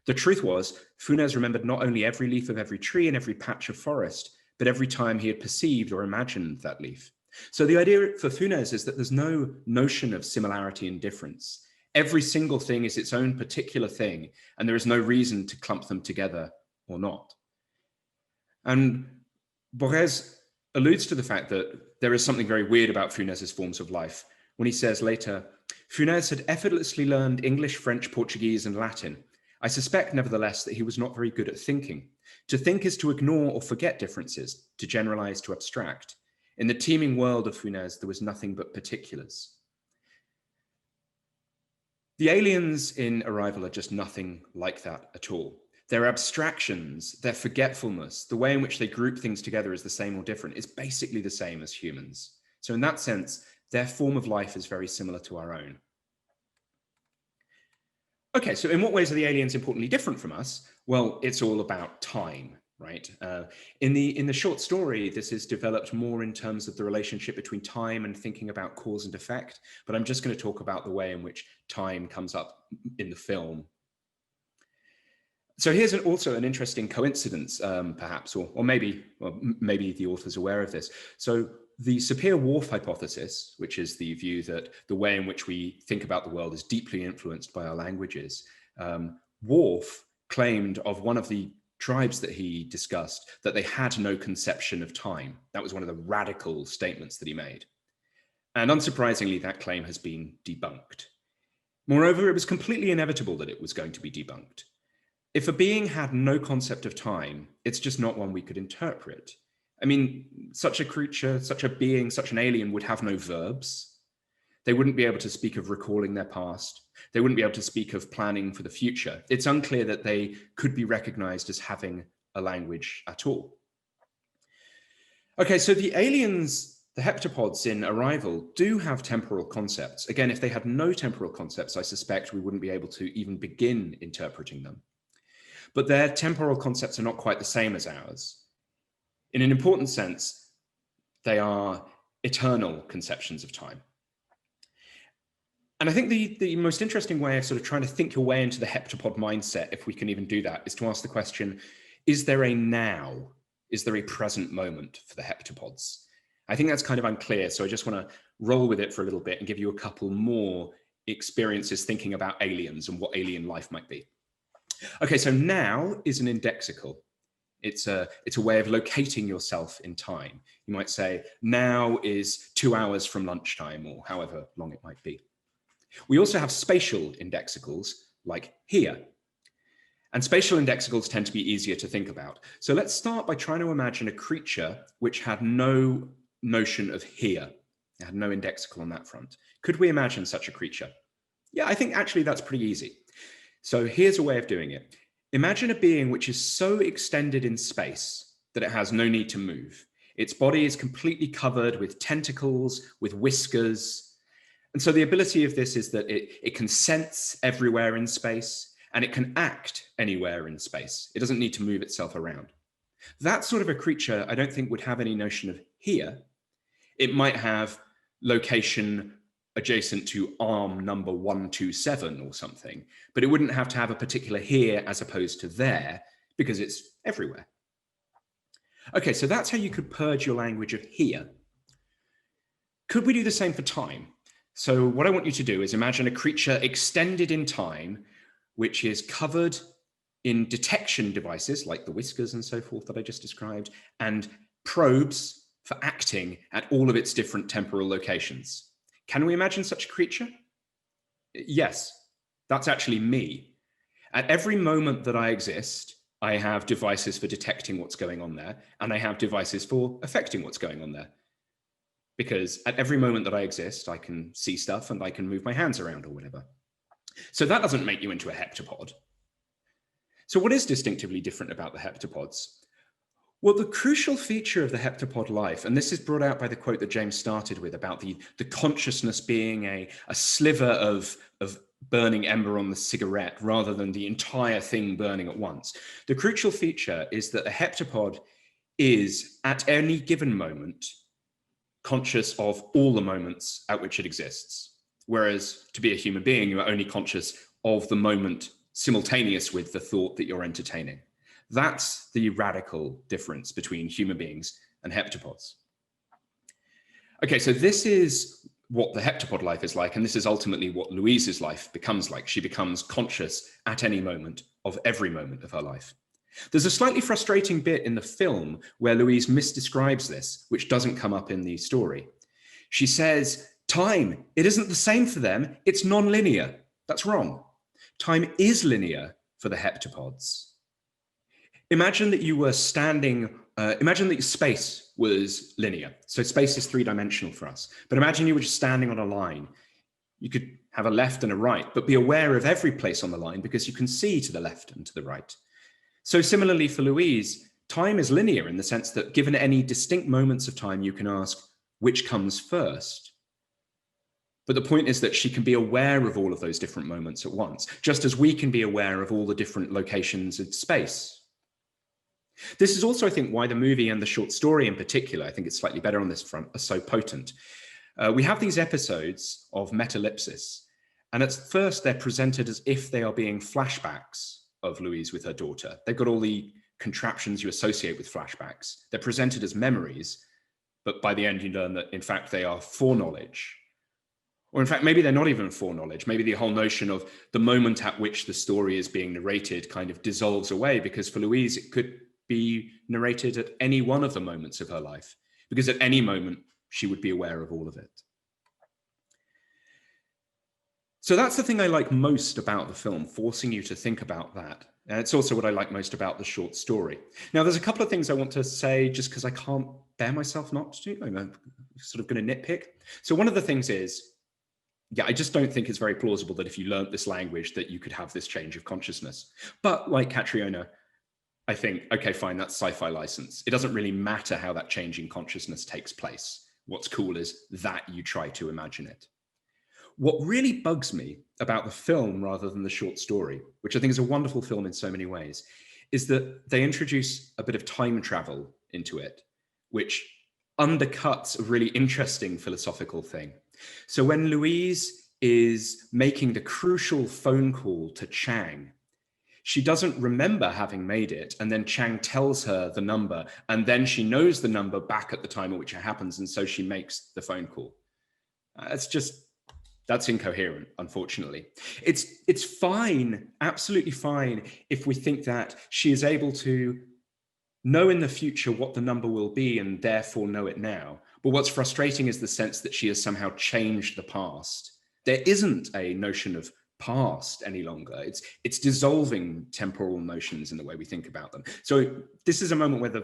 Speaker 5: The truth was, Funes remembered not only every leaf of every tree and every patch of forest, but every time he had perceived or imagined that leaf." So the idea for Funes is that there's no notion of similarity and difference. Every single thing is its own particular thing, and there is no reason to clump them together or not. And Borges alludes to the fact that there is something very weird about Funes's forms of life when he says later, "Funes had effortlessly learned English, French, Portuguese, and Latin. I suspect, nevertheless, that he was not very good at thinking. To think is to ignore or forget differences, to generalize, to abstract. In the teeming world of Funes, there was nothing but particulars." The aliens in Arrival are just nothing like that at all. Their abstractions, their forgetfulness, the way in which they group things together as the same or different is basically the same as humans. So in that sense, their form of life is very similar to our own. Okay, so in what ways are the aliens importantly different from us? Well, it's all about time. Right. In the short story, this is developed more in terms of the relationship between time and thinking about cause and effect. But I'm just going to talk about the way in which time comes up in the film. So here's also an interesting coincidence, perhaps, or maybe the author's aware of this. So the Sapir-Whorf hypothesis, which is the view that the way in which we think about the world is deeply influenced by our languages. Whorf claimed of one of the tribes that he discussed that they had no conception of time. That was one of the radical statements that he made. And unsurprisingly, that claim has been debunked. Moreover, it was completely inevitable that it was going to be debunked. If a being had no concept of time, it's just not one we could interpret. I mean, such a creature, such a being, such an alien would have no verbs. They wouldn't be able to speak of recalling their past. They wouldn't be able to speak of planning for the future. It's unclear that they could be recognized as having a language at all. Okay, so the aliens, the heptapods in Arrival, do have temporal concepts. Again, if they had no temporal concepts, I suspect we wouldn't be able to even begin interpreting them. But their temporal concepts are not quite the same as ours. In an important sense, they are eternal conceptions of time. And I think the most interesting way of sort of trying to think your way into the heptapod mindset, if we can even do that, is to ask the question, is there a now? Is there a present moment for the heptapods? I think that's kind of unclear, so I just want to roll with it for a little bit and give you a couple more experiences thinking about aliens and what alien life might be. Okay, so now is an indexical. It's a way of locating yourself in time. You might say, now is 2 hours from lunchtime, or however long it might be. We also have spatial indexicals, like here. And spatial indexicals tend to be easier to think about. So let's start by trying to imagine a creature which had no notion of here. It had no indexical on that front. Could we imagine such a creature? Yeah, I think actually that's pretty easy. So here's a way of doing it. Imagine a being which is so extended in space that it has no need to move. Its body is completely covered with tentacles, with whiskers. And so the ability of this is that it can sense everywhere in space and it can act anywhere in space. It doesn't need to move itself around. That sort of a creature, I don't think would have any notion of here. It might have location adjacent to arm number 127 or something, but it wouldn't have to have a particular here as opposed to there because it's everywhere. Okay, so that's how you could purge your language of here. Could we do the same for time? So what I want you to do is imagine a creature extended in time, which is covered in detection devices like the whiskers and so forth that I just described, and probes for acting at all of its different temporal locations. Can we imagine such a creature? Yes, that's actually me. At every moment that I exist, I have devices for detecting what's going on there, and I have devices for affecting what's going on there. Because at every moment that I exist, I can see stuff and I can move my hands around or whatever. So that doesn't make you into a heptapod. So what is distinctively different about the heptapods? Well, the crucial feature of the heptapod life, and this is brought out by the quote that James started with about the consciousness being a sliver of burning ember on the cigarette rather than the entire thing burning at once. The crucial feature is that a heptapod is, at any given moment, conscious of all the moments at which it exists. Whereas to be a human being, you are only conscious of the moment simultaneous with the thought that you're entertaining. That's the radical difference between human beings and heptapods. Okay, so this is what the heptapod life is like, and this is ultimately what Louise's life becomes like. She becomes conscious at any moment of every moment of her life. There's a slightly frustrating bit in the film where Louise misdescribes this, which doesn't come up in the story. She says, time, it isn't the same for them, it's non-linear. That's wrong. Time is linear for the heptapods. Imagine that you were standing, imagine that space was linear. So space is three-dimensional for us. But imagine you were just standing on a line. You could have a left and a right, but be aware of every place on the line because you can see to the left and to the right. So similarly for Louise, time is linear in the sense that given any distinct moments of time, you can ask which comes first. But the point is that she can be aware of all of those different moments at once, just as we can be aware of all the different locations of space. This is also, I think, why the movie and the short story in particular, I think it's slightly better on this front, are so potent. We have these episodes of metalepsis, and at first they're presented as if they are being flashbacks of Louise with her daughter. They've got all the contraptions you associate with flashbacks. They're presented as memories, but by the end you learn that in fact they are foreknowledge. Or in fact, maybe they're not even foreknowledge. Maybe the whole notion of the moment at which the story is being narrated kind of dissolves away, because for Louise, it could be narrated at any one of the moments of her life, because at any moment she would be aware of all of it. So that's the thing I like most about the film, forcing you to think about that. And it's also what I like most about the short story. Now, there's a couple of things I want to say just because I can't bear myself not to. I'm sort of going to nitpick. So one of the things is, yeah, I just don't think it's very plausible that if you learned this language that you could have this change of consciousness. But like Katrina, I think, okay, fine, that's sci-fi license. It doesn't really matter how that change in consciousness takes place. What's cool is that you try to imagine it. What really bugs me about the film rather than the short story, which I think is a wonderful film in so many ways, is that they introduce a bit of time travel into it, which undercuts a really interesting philosophical thing. So when Louise is making the crucial phone call to Chang, she doesn't remember having made it, and then Chang tells her the number, and then she knows the number back at the time at which it happens, and so she makes the phone call. That's incoherent, unfortunately. It's fine, absolutely fine, if we think that she is able to know in the future what the number will be and therefore know it now. But what's frustrating is the sense that she has somehow changed the past. There isn't a notion of past any longer. It's dissolving temporal notions in the way we think about them. So this is a moment where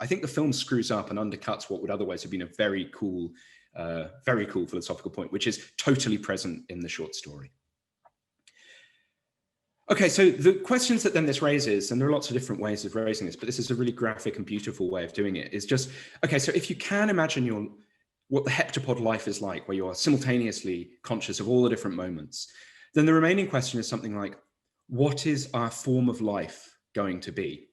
Speaker 5: I think the film screws up and undercuts what would otherwise have been a very cool philosophical point, which is totally present in the short story. Okay, so the questions that then this raises, and there are lots of different ways of raising this, but this is a really graphic and beautiful way of doing it, is just, okay, so if you can imagine what the heptapod life is like, where you are simultaneously conscious of all the different moments, then the remaining question is something like, what is our form of life going to be?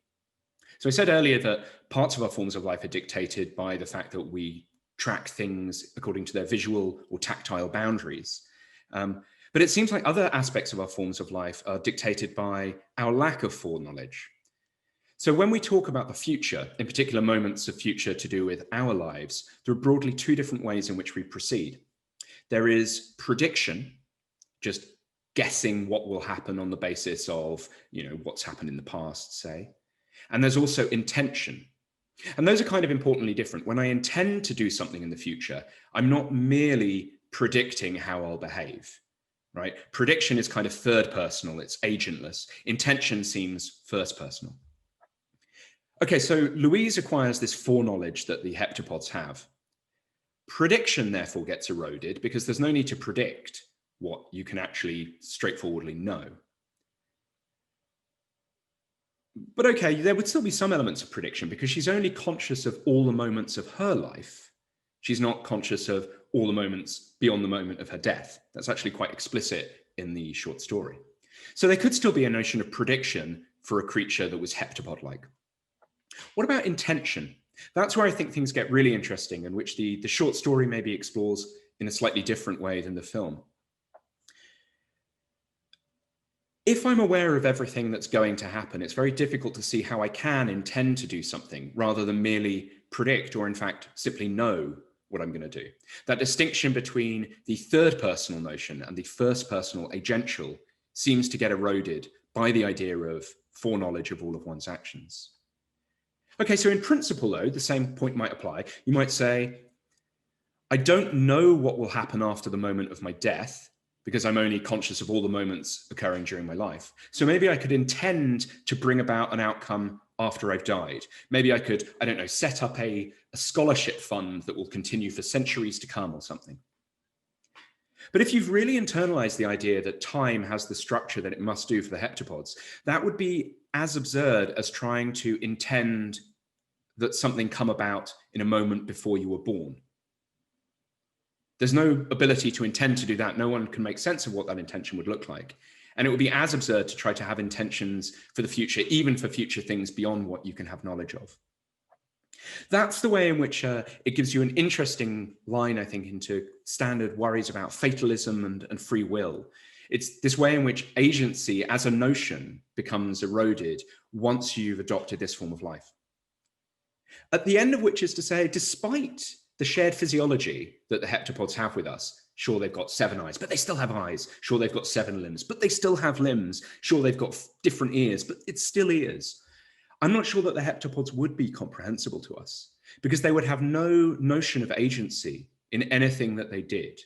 Speaker 5: So I said earlier that parts of our forms of life are dictated by the fact that we track things according to their visual or tactile boundaries. But it seems like other aspects of our forms of life are dictated by our lack of foreknowledge. So when we talk about the future, in particular moments of future to do with our lives, there are broadly two different ways in which we proceed. There is prediction, just guessing what will happen on the basis of, what's happened in the past, say. And there's also intention, And those are kind of importantly different. When I intend to do something in the future, I'm not merely predicting how I'll behave, right? Prediction is kind of third personal, it's agentless. Intention seems first personal. Okay, so Louise acquires this foreknowledge that the heptapods have. Prediction therefore gets eroded because there's no need to predict what you can actually straightforwardly know. But okay, there would still be some elements of prediction because she's only conscious of all the moments of her life. She's not conscious of all the moments beyond the moment of her death. That's actually quite explicit in the short story. So there could still be a notion of prediction for a creature that was heptapod-like. What about intention? That's where I think things get really interesting, and which the short story maybe explores in a slightly different way than the film. If I'm aware of everything that's going to happen, it's very difficult to see how I can intend to do something rather than merely predict or in fact simply know what I'm going to do. That distinction between the third personal notion and the first personal agential seems to get eroded by the idea of foreknowledge of all of one's actions. Okay, so in principle though, the same point might apply. You might say, I don't know what will happen after the moment of my death, because I'm only conscious of all the moments occurring during my life. So maybe I could intend to bring about an outcome after I've died. Maybe I could, I don't know, set up a scholarship fund that will continue for centuries to come or something. But if you've really internalized the idea that time has the structure that it must do for the heptapods, that would be as absurd as trying to intend that something come about in a moment before you were born. There's no ability to intend to do that. No one can make sense of what that intention would look like. And it would be as absurd to try to have intentions for the future, even for future things beyond what you can have knowledge of. That's the way in which it gives you an interesting line, I think, into standard worries about fatalism and free will. It's this way in which agency as a notion becomes eroded once you've adopted this form of life. At the end of which is to say, despite the shared physiology that the heptapods have with us, sure, they've got 7 eyes, but they still have eyes. Sure, they've got 7 limbs, but they still have limbs. Sure, they've got different ears, but it's still ears. I'm not sure that the heptapods would be comprehensible to us because they would have no notion of agency in anything that they did.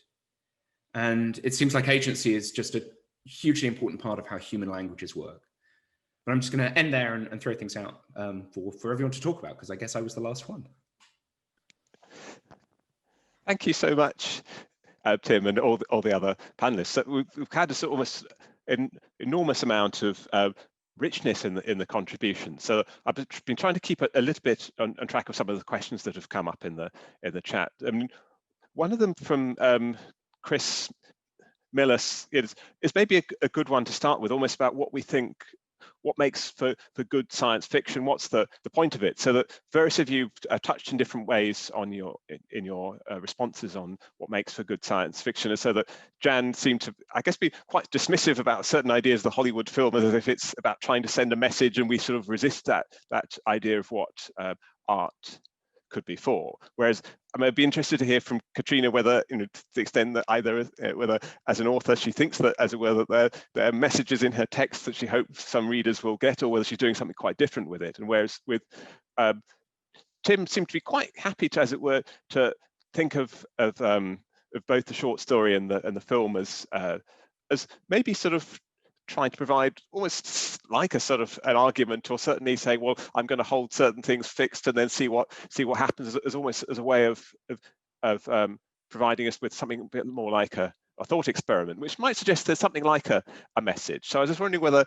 Speaker 5: And it seems like agency is just a hugely important part of how human languages work. But I'm just going to end there and throw things out for everyone to talk about, because I guess I was the last one.
Speaker 1: Thank you so much, Tim, and all the other panelists. So we've had a almost an enormous amount of richness in the contribution. So I've been trying to keep a little bit on track of some of the questions that have come up in the chat. I mean, one of them from Chris Millis is maybe a good one to start with, almost about what we think, what makes for good science fiction, what's the point of it, so that various of you touched in different ways on your responses on what makes for good science fiction, and so that Jan seemed to, I guess, be quite dismissive about certain ideas of the Hollywood film, as if it's about trying to send a message, and we sort of resist that idea of what art could be for. Whereas I'd be interested to hear from Katrina whether, to the extent that either whether as an author she thinks that, as it were, that there are messages in her text that she hopes some readers will get, or whether she's doing something quite different with it. And whereas with Tim seemed to be quite happy to, as it were, to think of both the short story and the film as maybe sort of trying to provide almost like a sort of an argument, or certainly say, well, I'm going to hold certain things fixed and then see what happens, as almost as a way of providing us with something a bit more like a thought experiment, which might suggest there's something like a message. So I was just wondering whether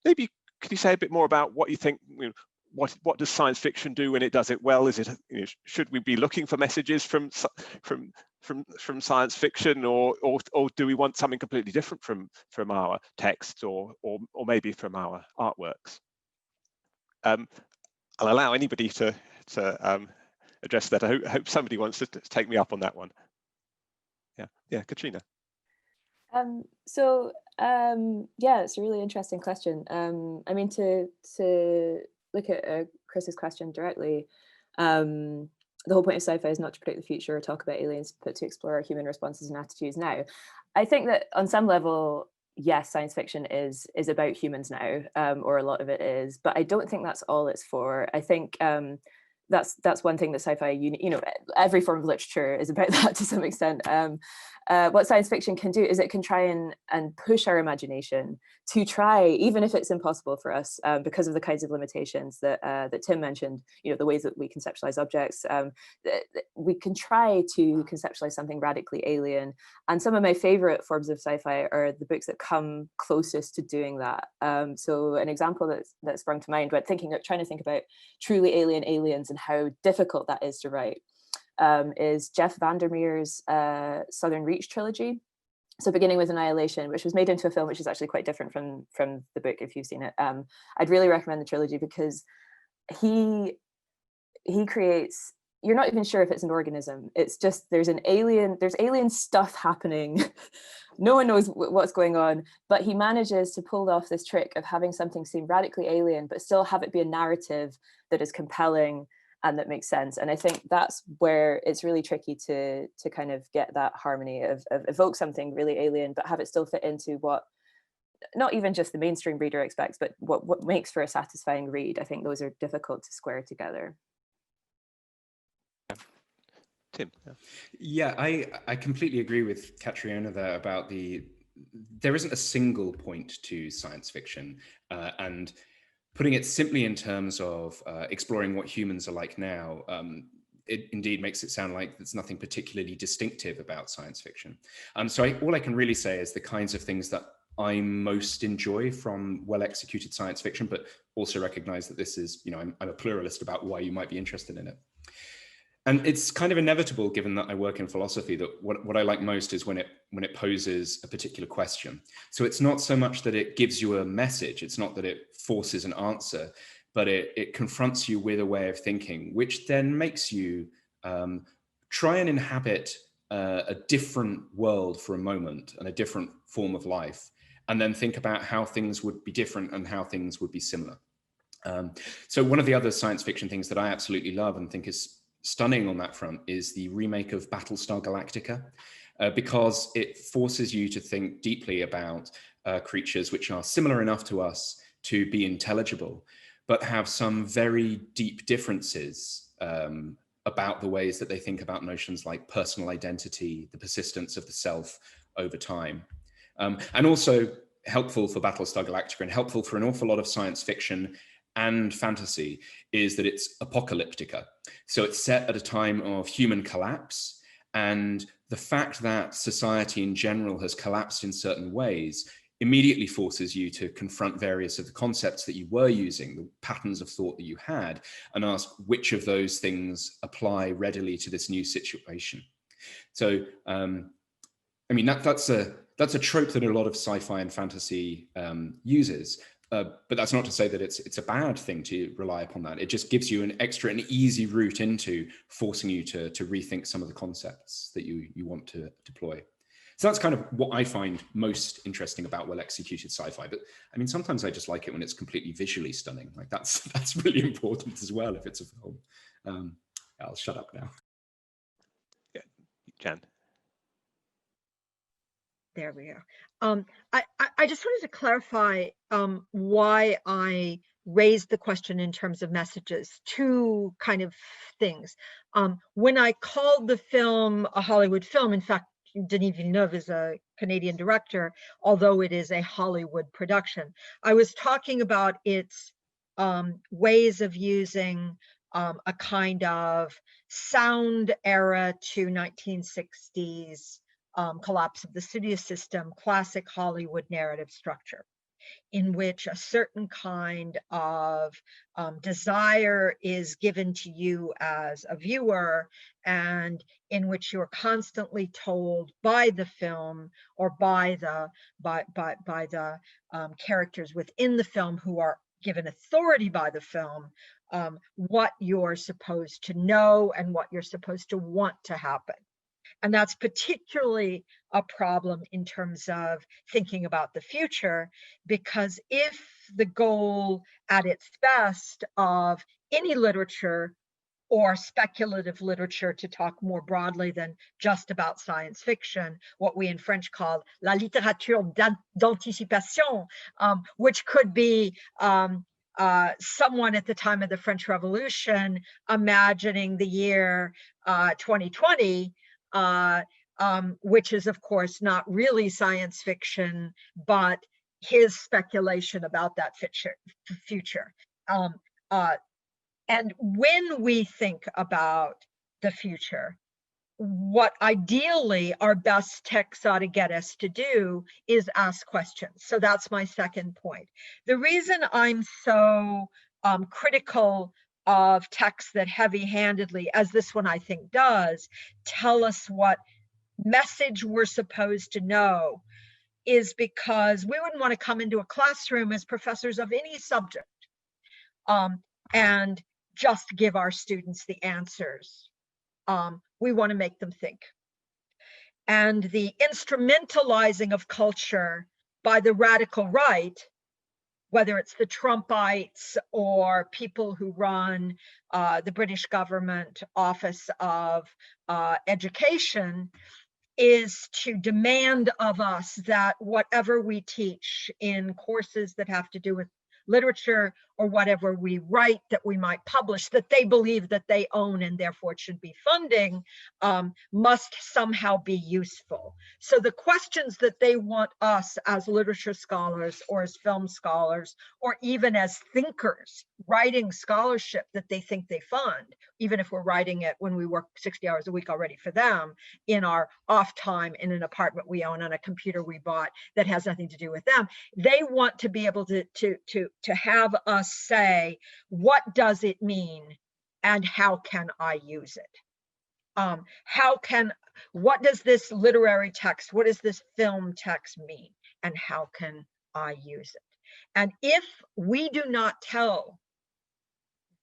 Speaker 1: maybe could you say a bit more about what you think, what does science fiction do when it does it well? Is it, should we be looking for messages from science fiction, or do we want something completely different from our text, or maybe from our artworks? I'll allow anybody to address that. I hope somebody wants to take me up on that one. Yeah, Katrina.
Speaker 2: Yeah, it's a really interesting question. I mean, to look at Chris's question directly, the whole point of sci-fi is not to predict the future or talk about aliens, but to explore human responses and attitudes now. I think that on some level, yes, science fiction is about humans now, or a lot of it is, but I don't think that's all it's for. I think that's one thing that sci-fi, every form of literature is about that to some extent. What science fiction can do is it can try and push our imagination to try, even if it's impossible for us, because of the kinds of limitations that Tim mentioned, the ways that we conceptualize objects. We can try to conceptualize something radically alien. And some of my favorite forms of sci-fi are the books that come closest to doing that. So an example that sprung to mind when trying to think about truly alien aliens and how difficult that is to write is Jeff Vandermeer's Southern Reach trilogy. So beginning with Annihilation, which was made into a film, which is actually quite different from the book if you've seen it. I'd really recommend the trilogy because he creates, you're not even sure if it's an organism. It's just there's alien stuff happening. No one knows what's going on, but he manages to pull off this trick of having something seem radically alien, but still have it be a narrative that is compelling and that makes sense. And I think that's where it's really tricky to kind of get that harmony of evoke something really alien, but have it still fit into what not even just the mainstream reader expects, but what makes for a satisfying read. I think those are difficult to square together.
Speaker 1: Tim.
Speaker 5: Yeah, I completely agree with Katrina there about there isn't a single point to science fiction, and putting it simply in terms of exploring what humans are like now, it indeed makes it sound like there's nothing particularly distinctive about science fiction. So all I can really say is the kinds of things that I most enjoy from well-executed science fiction, but also recognize that this is, I'm a pluralist about why you might be interested in it. And it's kind of inevitable, given that I work in philosophy, that what I like most is when it poses a particular question. So it's not so much that it gives you a message, it's not that it forces an answer, but it confronts you with a way of thinking, which then makes you try and inhabit a different world for a moment and a different form of life, and then think about how things would be different and how things would be similar. So one of the other science fiction things that I absolutely love and think is stunning on that front is the remake of Battlestar Galactica, because it forces you to think deeply about creatures which are similar enough to us to be intelligible, but have some very deep differences about the ways that they think about notions like personal identity, the persistence of the self over time. And also helpful for Battlestar Galactica and helpful for an awful lot of science fiction and fantasy is that it's apocalyptica. So it's set at a time of human collapse, and the fact that society in general has collapsed in certain ways immediately forces you to confront various of the concepts that you were using, the patterns of thought that you had, and ask which of those things apply readily to this new situation. So, I mean, that's a trope that a lot of sci-fi and fantasy uses. But that's not to say that it's a bad thing to rely upon that. It just gives you an easy route into forcing you to rethink some of the concepts that you want to deploy. So that's kind of what I find most interesting about well-executed sci-fi. But I mean, sometimes I just like it when it's completely visually stunning. Like that's really important as well if it's a film. I'll shut up now.
Speaker 1: Yeah, Chen.
Speaker 3: There we are. I just wanted to clarify why I raised the question in terms of messages. Two kind of things. When I called the film a Hollywood film, in fact, Denis Villeneuve is a Canadian director, although it is a Hollywood production. I was talking about its ways of using a kind of sound era to 1960s collapse of the studio system, classic Hollywood narrative structure, in which a certain kind of desire is given to you as a viewer, and in which you're constantly told by the film or by the characters within the film who are given authority by the film, what you're supposed to know and what you're supposed to want to happen. And that's particularly a problem in terms of thinking about the future, because if the goal at its best of any literature or speculative literature, to talk more broadly than just about science fiction, what we in French call la littérature d'anticipation, which could be someone at the time of the French Revolution imagining the year 2020, which is of course not really science fiction, but his speculation about that future. And when we think about the future, what ideally our best texts ought to get us to do is ask questions. So that's my second point. The reason I'm so critical of texts that heavy-handedly, as this one I think does, tell us what message we're supposed to know, is because we wouldn't want to come into a classroom as professors of any subject and just give our students the answers. We want to make them think. And the instrumentalizing of culture by the radical right, whether it's the Trumpites or people who run the British government Office of Education, is to demand of us that whatever we teach in courses that have to do with literature or whatever we write that we might publish, that they believe that they own and therefore it should be funding, must somehow be useful. So the questions that they want us as literature scholars or as film scholars, or even as thinkers writing scholarship that they think they fund, even if we're writing it when we work 60 hours a week already for them, in our off time, in an apartment we own, on a computer we bought that has nothing to do with them, they want to be able to have us say, what does it mean and how can I use it? What does this literary text, what does this film text mean, and how can I use it? And if we do not tell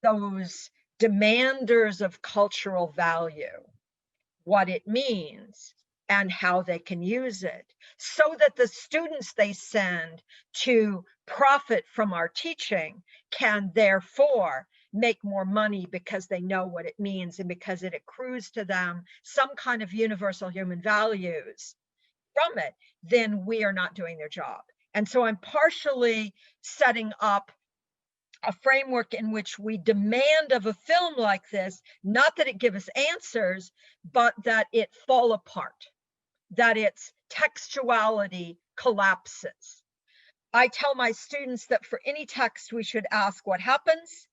Speaker 3: those demanders of cultural value what it means and how they can use it, so that the students they send to profit from our teaching can therefore make more money because they know what it means and because it accrues to them some kind of universal human values from it, then we are not doing their job. And so I'm partially setting up a framework in which we demand of a film like this, not that it give us answers, but that it fall apart, that its textuality collapses. I tell my students that for any text, we should ask what happens,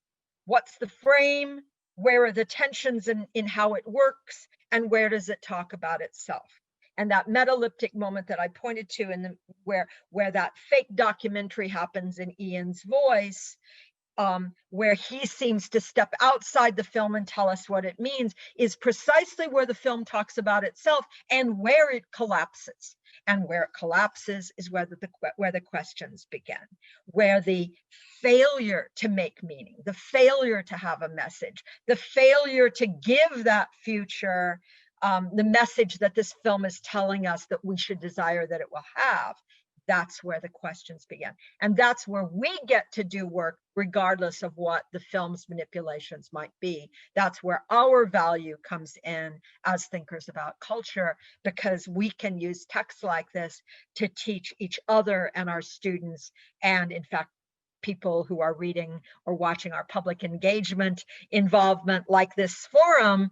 Speaker 3: what's the frame, where are the tensions in how it works, and where does it talk about itself? And that metaleptic moment that I pointed to in where that fake documentary happens in Ian's voice, where he seems to step outside the film and tell us what it means, is precisely where the film talks about itself and where it collapses. And where it collapses is where the questions begin, where the failure to make meaning, the failure to have a message, the failure to give that future the message that this film is telling us that we should desire that it will have. That's where the questions begin. And that's where we get to do work regardless of what the film's manipulations might be. That's where our value comes in as thinkers about culture, because we can use texts like this to teach each other and our students, and in fact, people who are reading or watching our public engagement involvement like this forum,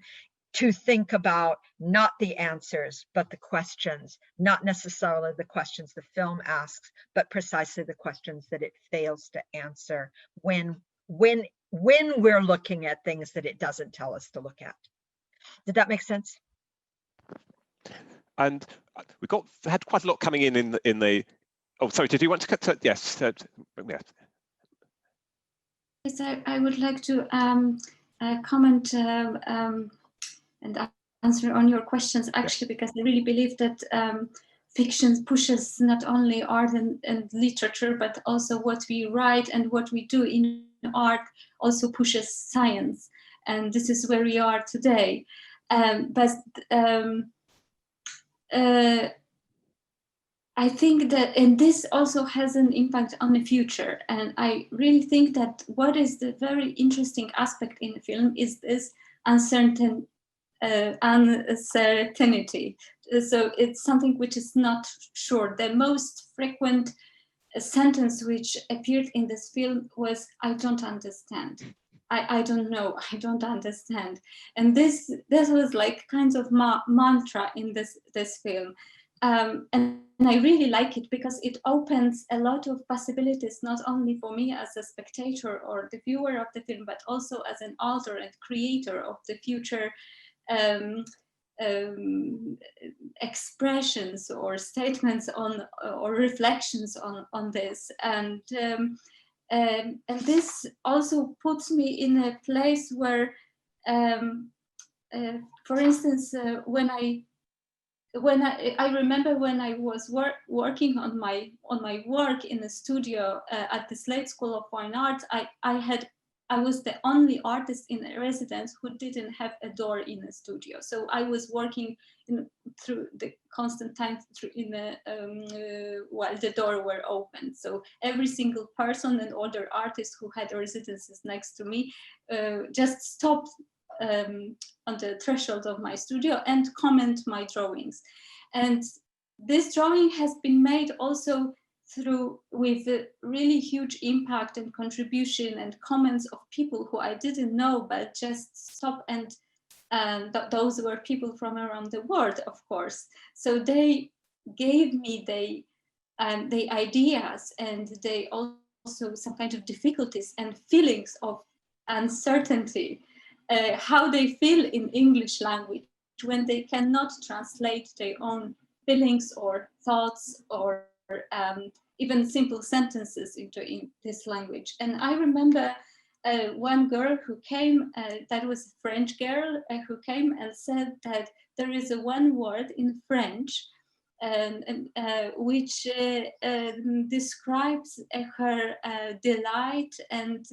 Speaker 3: to think about not the answers, but the questions, not necessarily the questions the film asks, but precisely the questions that it fails to answer when we're looking at things that it doesn't tell us to look at. Did that make sense?
Speaker 1: And we had quite a lot coming in the. Oh, sorry. Did you want to cut to? Yes. Yeah.
Speaker 4: Yes, I would like to comment and answer on your questions, actually, because I really believe that fiction pushes not only art and literature, but also what we write and what we do in art also pushes science. And this is where we are today. I think that, and this also has an impact on the future. And I really think that what is the very interesting aspect in the film is this uncertainty. So it's something which is not sure. The most frequent a sentence which appeared in this film was, "I don't understand. I don't know. I don't understand." And this was like kind of mantra in this film. And I really like it because it opens a lot of possibilities, not only for me as a spectator or the viewer of the film, but also as an author and creator of the future expressions or statements on or reflections on this. And this also puts me in a place where, for instance, when I remember when I was working on my work in the studio at the Slade School of Fine Arts, I was the only artist in residence who didn't have a door in the studio. So I was working through the constant time while the door were open. So every single person and other artist who had residences next to me just stopped on the threshold of my studio and comment my drawings. And this drawing has been made also with a really huge impact and contribution and comments of people who I didn't know, but just stop and those were people from around the world, of course. So they gave me the ideas, and they also some kind of difficulties and feelings of uncertainty, how they feel in English language when they cannot translate their own feelings or thoughts or even simple sentences into this language. And I remember one girl who came, that was a French girl, who came and said that there is one word in French which describes her delight and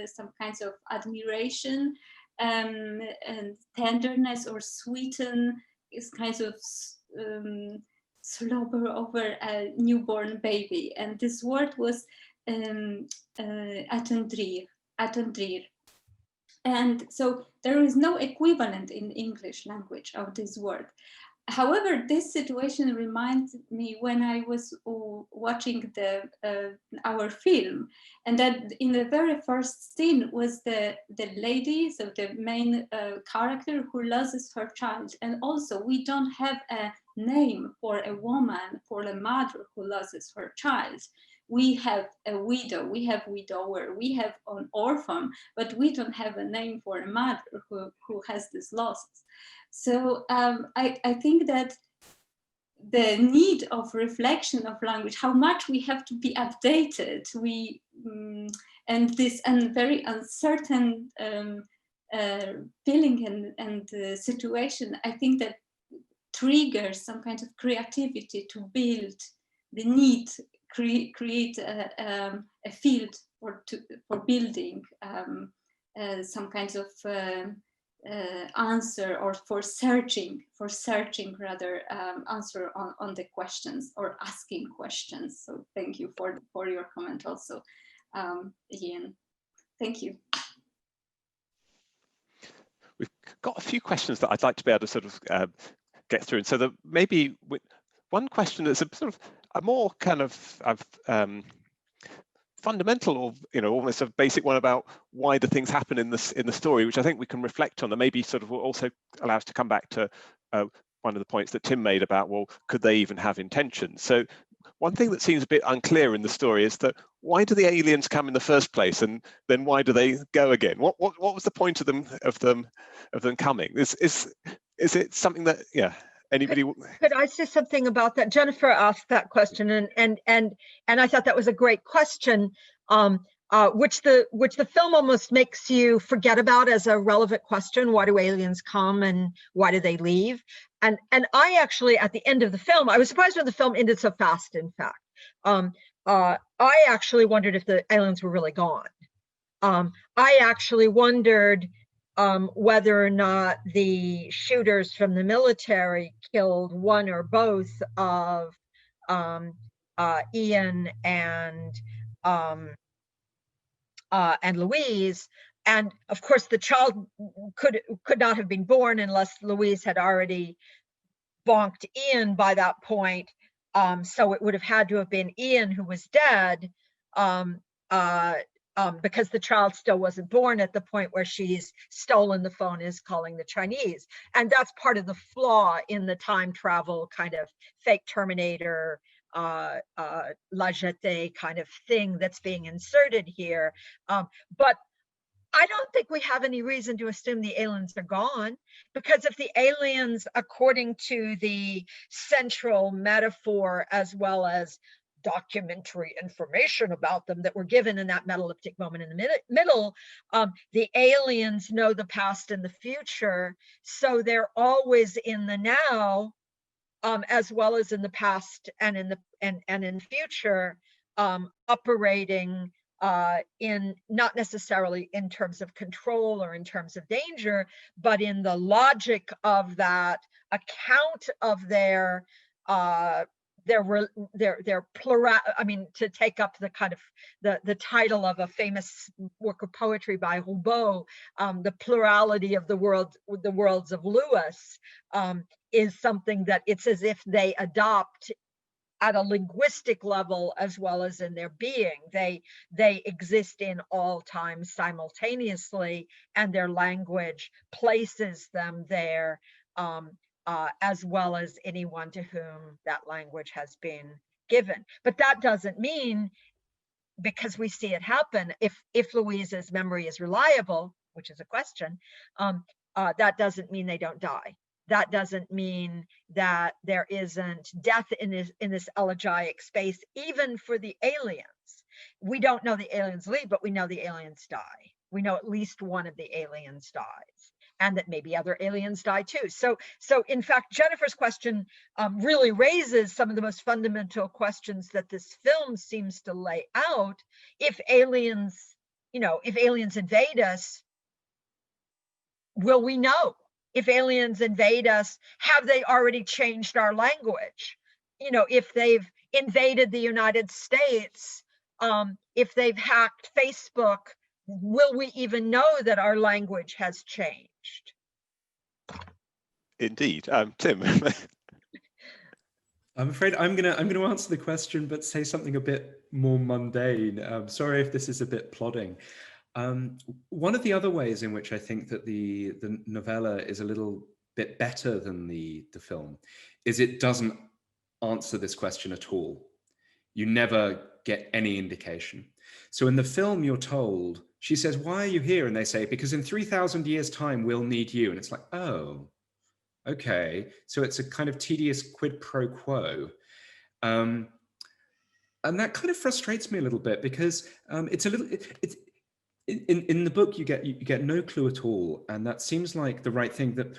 Speaker 4: some kinds of admiration and tenderness, or sweeten is kinds of slobber over a newborn baby. And this word was attendrir. And so there is no equivalent in English language of this word. However, this situation reminds me when I was watching our film, and that in the very first scene was the lady, so the main character, who loses her child. And also we don't have a name for a woman, for a mother who loses her child. We have a widow, we have widower, we have an orphan, but we don't have a name for a mother who has this loss. So I think that the need of reflection of language, how much we have to be updated, and this very uncertain feeling and situation, I think that triggers some kind of creativity to build the need, create a field for building some kinds of answer, or for searching rather, answer on the questions, or asking questions. So thank you for your comment also, Ian. Thank you.
Speaker 1: We've got a few questions that I'd like to be able to sort of get through, and so maybe one question that's a sort of a more kind of fundamental, or almost a basic one, about why do things happen in the story, which I think we can reflect on, and maybe sort of will also allow us to come back to one of the points that Tim made about, well, could they even have intention? So one thing that seems a bit unclear in the story is that why do the aliens come in the first place, and then why do they go again? What was the point of them coming? Is it something that anybody?
Speaker 3: Could I say something about that? Jennifer asked that question, and I thought that was a great question, which the film almost makes you forget about as a relevant question. Why do aliens come, and why do they leave? And I actually, at the end of the film, I was surprised when the film ended so fast. In fact, I actually wondered if the aliens were really gone. I actually wondered whether or not the shooters from the military killed one or both of Ian and Louise. And of course, the child could not have been born unless Louise had already bonked Ian by that point. So it would have had to have been Ian who was dead, because the child still wasn't born at the point where she's stolen the phone, is calling the Chinese. And that's part of the flaw in the time travel kind of fake Terminator, La Jetée kind of thing that's being inserted here. But I don't think we have any reason to assume the aliens are gone, because if the aliens, according to the central metaphor as well as documentary information about them that were given in that metaleptic moment in the middle, the aliens know the past and the future, so they're always in the now, as well as in the past and in the future, operating in not necessarily in terms of control or in terms of danger, but in the logic of that account of their plural. I mean, to take up the kind of the title of a famous work of poetry by Roubaud, the plurality of the worlds of Lewis, is something that it's as if they adopt at a linguistic level as well as in their being. They exist in all time simultaneously, and their language places them there, as well as anyone to whom that language has been given. But that doesn't mean, because we see it happen, if Louise's memory is reliable, which is a question, that doesn't mean they don't die. That doesn't mean that there isn't death in this elegiac space, even for the aliens. We don't know the aliens leave, but we know the aliens die. We know at least one of the aliens dies, and that maybe other aliens die too. So in fact, Jennifer's question really raises some of the most fundamental questions that this film seems to lay out. If aliens invade us, will we know? If aliens invade us, have they already changed our language? If they've invaded the United States, if they've hacked Facebook, will we even know that our language has changed?
Speaker 1: Indeed. Tim.
Speaker 5: I'm afraid I'm gonna answer the question, but say something a bit more mundane. Sorry if this is a bit plodding. One of the other ways in which I think that the novella is a little bit better than the film is it doesn't answer this question at all. You never get any indication. So in the film, you're told, she says, "Why are you here?" And they say, "Because in 3,000 years' time, we'll need you." And it's like, oh, okay. So it's a kind of tedious quid pro quo. And that kind of frustrates me a little bit, because it's a little... In the book, you get no clue at all, and that seems like the right thing. That,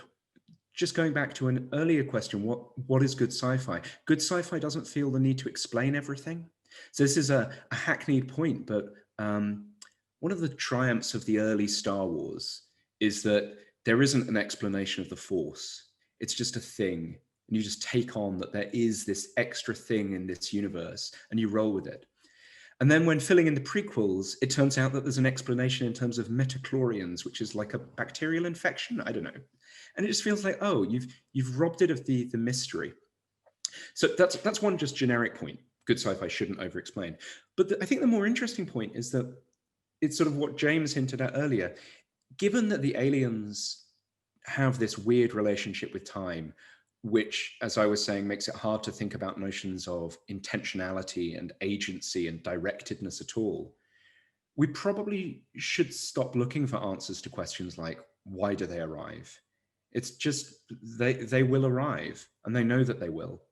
Speaker 5: just going back to an earlier question, what is good sci-fi? Good sci-fi doesn't feel the need to explain everything. So this is a hackneyed point, but one of the triumphs of the early Star Wars is that there isn't an explanation of the Force. It's just a thing, and you just take on that there is this extra thing in this universe, and you roll with it. And then when filling in the prequels, it turns out that there's an explanation in terms of metachlorians, which is like a bacterial infection. I don't know. And it just feels like, oh, you've robbed it of the mystery. So that's one just generic point. Good sci-fi shouldn't over-explain. But I think the more interesting point is that it's sort of what James hinted at earlier. Given that the aliens have this weird relationship with time, which, as I was saying, makes it hard to think about notions of intentionality and agency and directedness at all, we probably should stop looking for answers to questions like, why do they arrive? It's just, they will arrive, and they know that they will.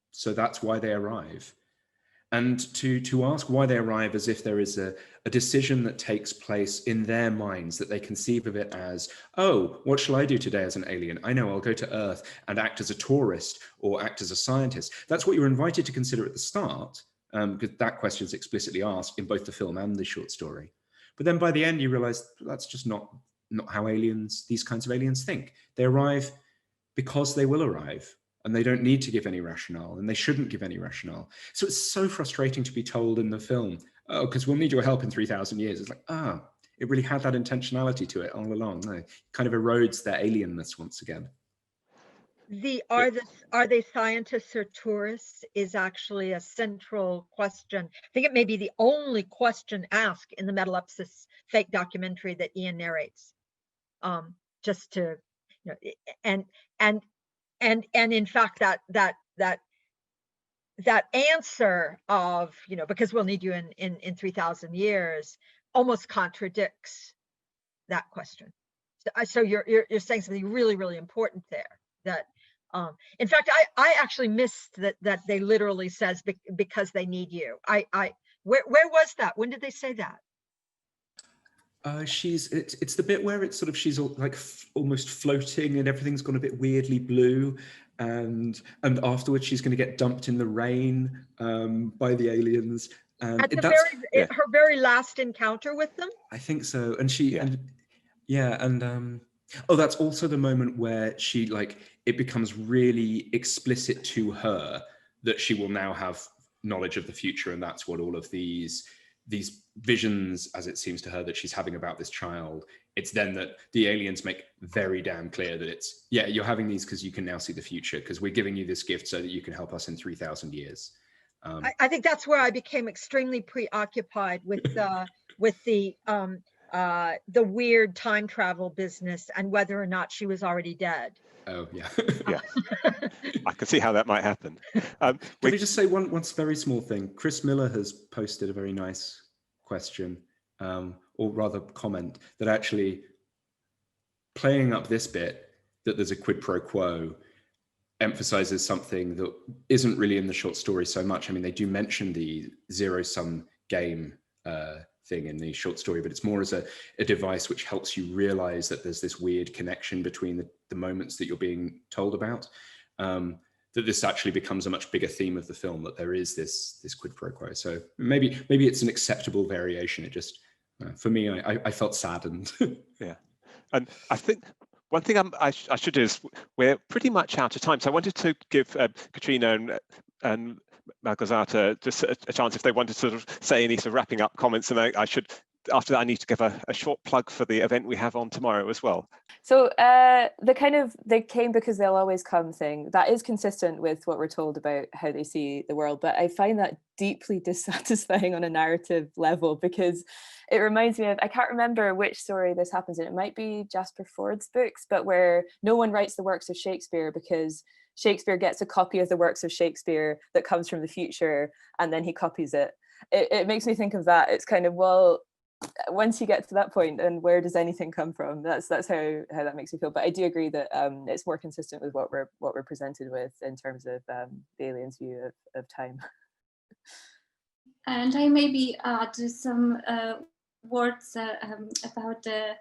Speaker 5: So that's why they arrive. And to ask why they arrive as if there is a decision that takes place in their minds, that they conceive of it as, oh, what shall I do today as an alien? I know I'll go to Earth and act as a tourist or act as a scientist. That's what you're invited to consider at the start, because that question is explicitly asked in both the film and the short story. But then by the end, you realize that's just not how these kinds of aliens think. They arrive because they will arrive. And they don't need to give any rationale, and they shouldn't give any rationale. So it's so frustrating to be told in the film, oh, because we'll need your help in 3,000 years. It's like, it really had that intentionality to it all along. No, it kind of erodes their alienness once again.
Speaker 3: Are they scientists or tourists is actually a central question. I think it may be the only question asked in the Metalepsis fake documentary that Ian narrates. Just to, you know, and in fact that answer of, you know, because we'll need you in 3,000 years, almost contradicts that question. So you're saying something really, really important there. That in fact, I actually missed that they literally says because they need you. Where was that? When did they say that?
Speaker 5: It's the bit where it's sort of she's almost floating and everything's gone a bit weirdly blue, and afterwards she's going to get dumped in the rain by the aliens. And
Speaker 3: at her very last encounter with them. I
Speaker 5: think so, and oh, that's also the moment where she it becomes really explicit to her that she will now have knowledge of the future, and that's what all of these visions, as it seems to her, that she's having about this child. It's then that the aliens make very damn clear that it's, yeah, you're having these because you can now see the future, because we're giving you this gift so that you can help us in 3,000 years.
Speaker 3: I think that's where I became extremely preoccupied with the weird time travel business and whether or not she was already dead.
Speaker 5: Oh yeah.
Speaker 1: Yeah. I can see how that might happen.
Speaker 5: Can we just say one very small thing? Chris Miller has posted a very nice question, or rather comment, that actually playing up this bit, that there's a quid pro quo, emphasizes something that isn't really in the short story so much. I mean, they do mention the zero-sum game thing in the short story, but it's more as a device which helps you realize that there's this weird connection between the moments that you're being told about, that this actually becomes a much bigger theme of the film, that there is this quid pro quo. So maybe it's an acceptable variation. It just, for me, I felt saddened.
Speaker 1: Yeah, and I think one thing I should do is, we're pretty much out of time, so I wanted to give Katrina and Malgorzata just a chance if they wanted to sort of say any sort of wrapping up comments, and I should, after that, I need to give a short plug for the event we have on tomorrow as well.
Speaker 2: So they came because they'll always come thing, that is consistent with what we're told about how they see the world, but I find that deeply dissatisfying on a narrative level, because it reminds me of, I can't remember which story this happens in, it might be Jasper Fford's books, but where no one writes the works of Shakespeare because Shakespeare gets a copy of the works of Shakespeare that comes from the future, and then he copies it. It makes me think of that. It's kind of, well, once you get to that point, and where does anything come from? That's how that makes me feel. But I do agree that it's more consistent with what we're presented with in terms of the aliens' view of time.
Speaker 4: And I maybe add some words about the.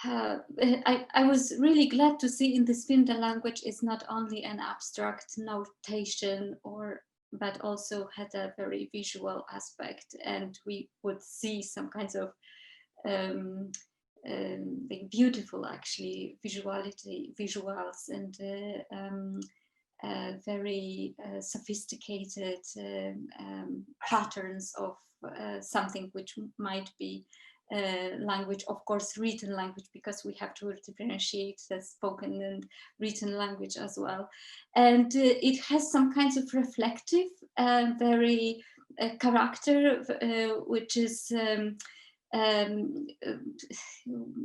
Speaker 4: I was really glad to see in this film the language is not only an abstract notation, but also had a very visual aspect, and we would see some kinds of beautiful, actually, visuals, and very sophisticated patterns of something which might be language, of course, written language, because we have to differentiate the spoken and written language as well. And it has some kinds of reflective, very character, which is,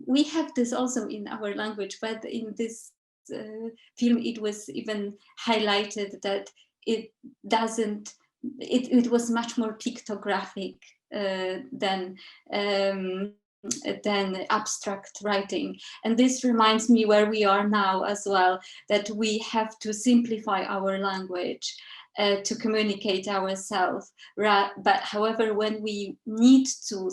Speaker 4: we have this also in our language, but in this film, it was even highlighted that it doesn't, it was much more pictographic than abstract writing. And this reminds me where we are now as well, that we have to simplify our language to communicate ourselves. But however, when we need to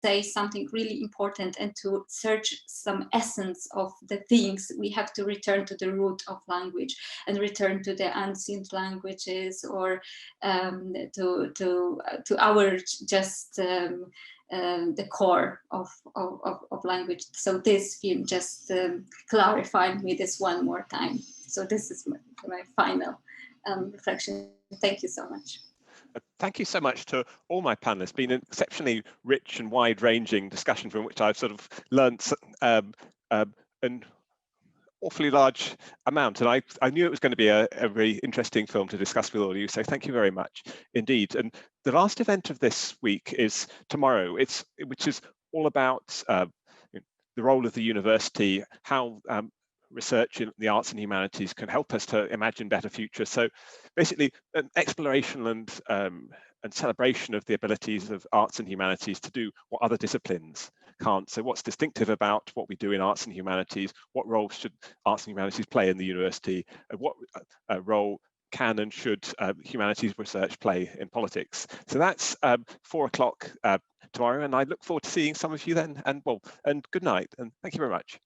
Speaker 4: say something really important and to search some essence of the things, we have to return to the root of language and return to the ancient languages, or to our just the core of language. So this film just clarified me this one more time. So this is my final reflection. Thank you so much.
Speaker 1: Thank you so much to all my panelists. It's been an exceptionally rich and wide-ranging discussion from which I've sort of learnt and awfully large amount, and I knew it was going to be a very interesting film to discuss with all of you, so thank you very much indeed. And the last event of this week is tomorrow, which is all about the role of the university, how research in the arts and humanities can help us to imagine better futures. So basically an exploration and celebration of the abilities of arts and humanities to do what other disciplines can't. So what's distinctive about what we do in arts and humanities? What role should arts and humanities play in the university? And what role can and should humanities research play in politics? So that's 4 o'clock tomorrow, and I look forward to seeing some of you then. And good night, and thank you very much.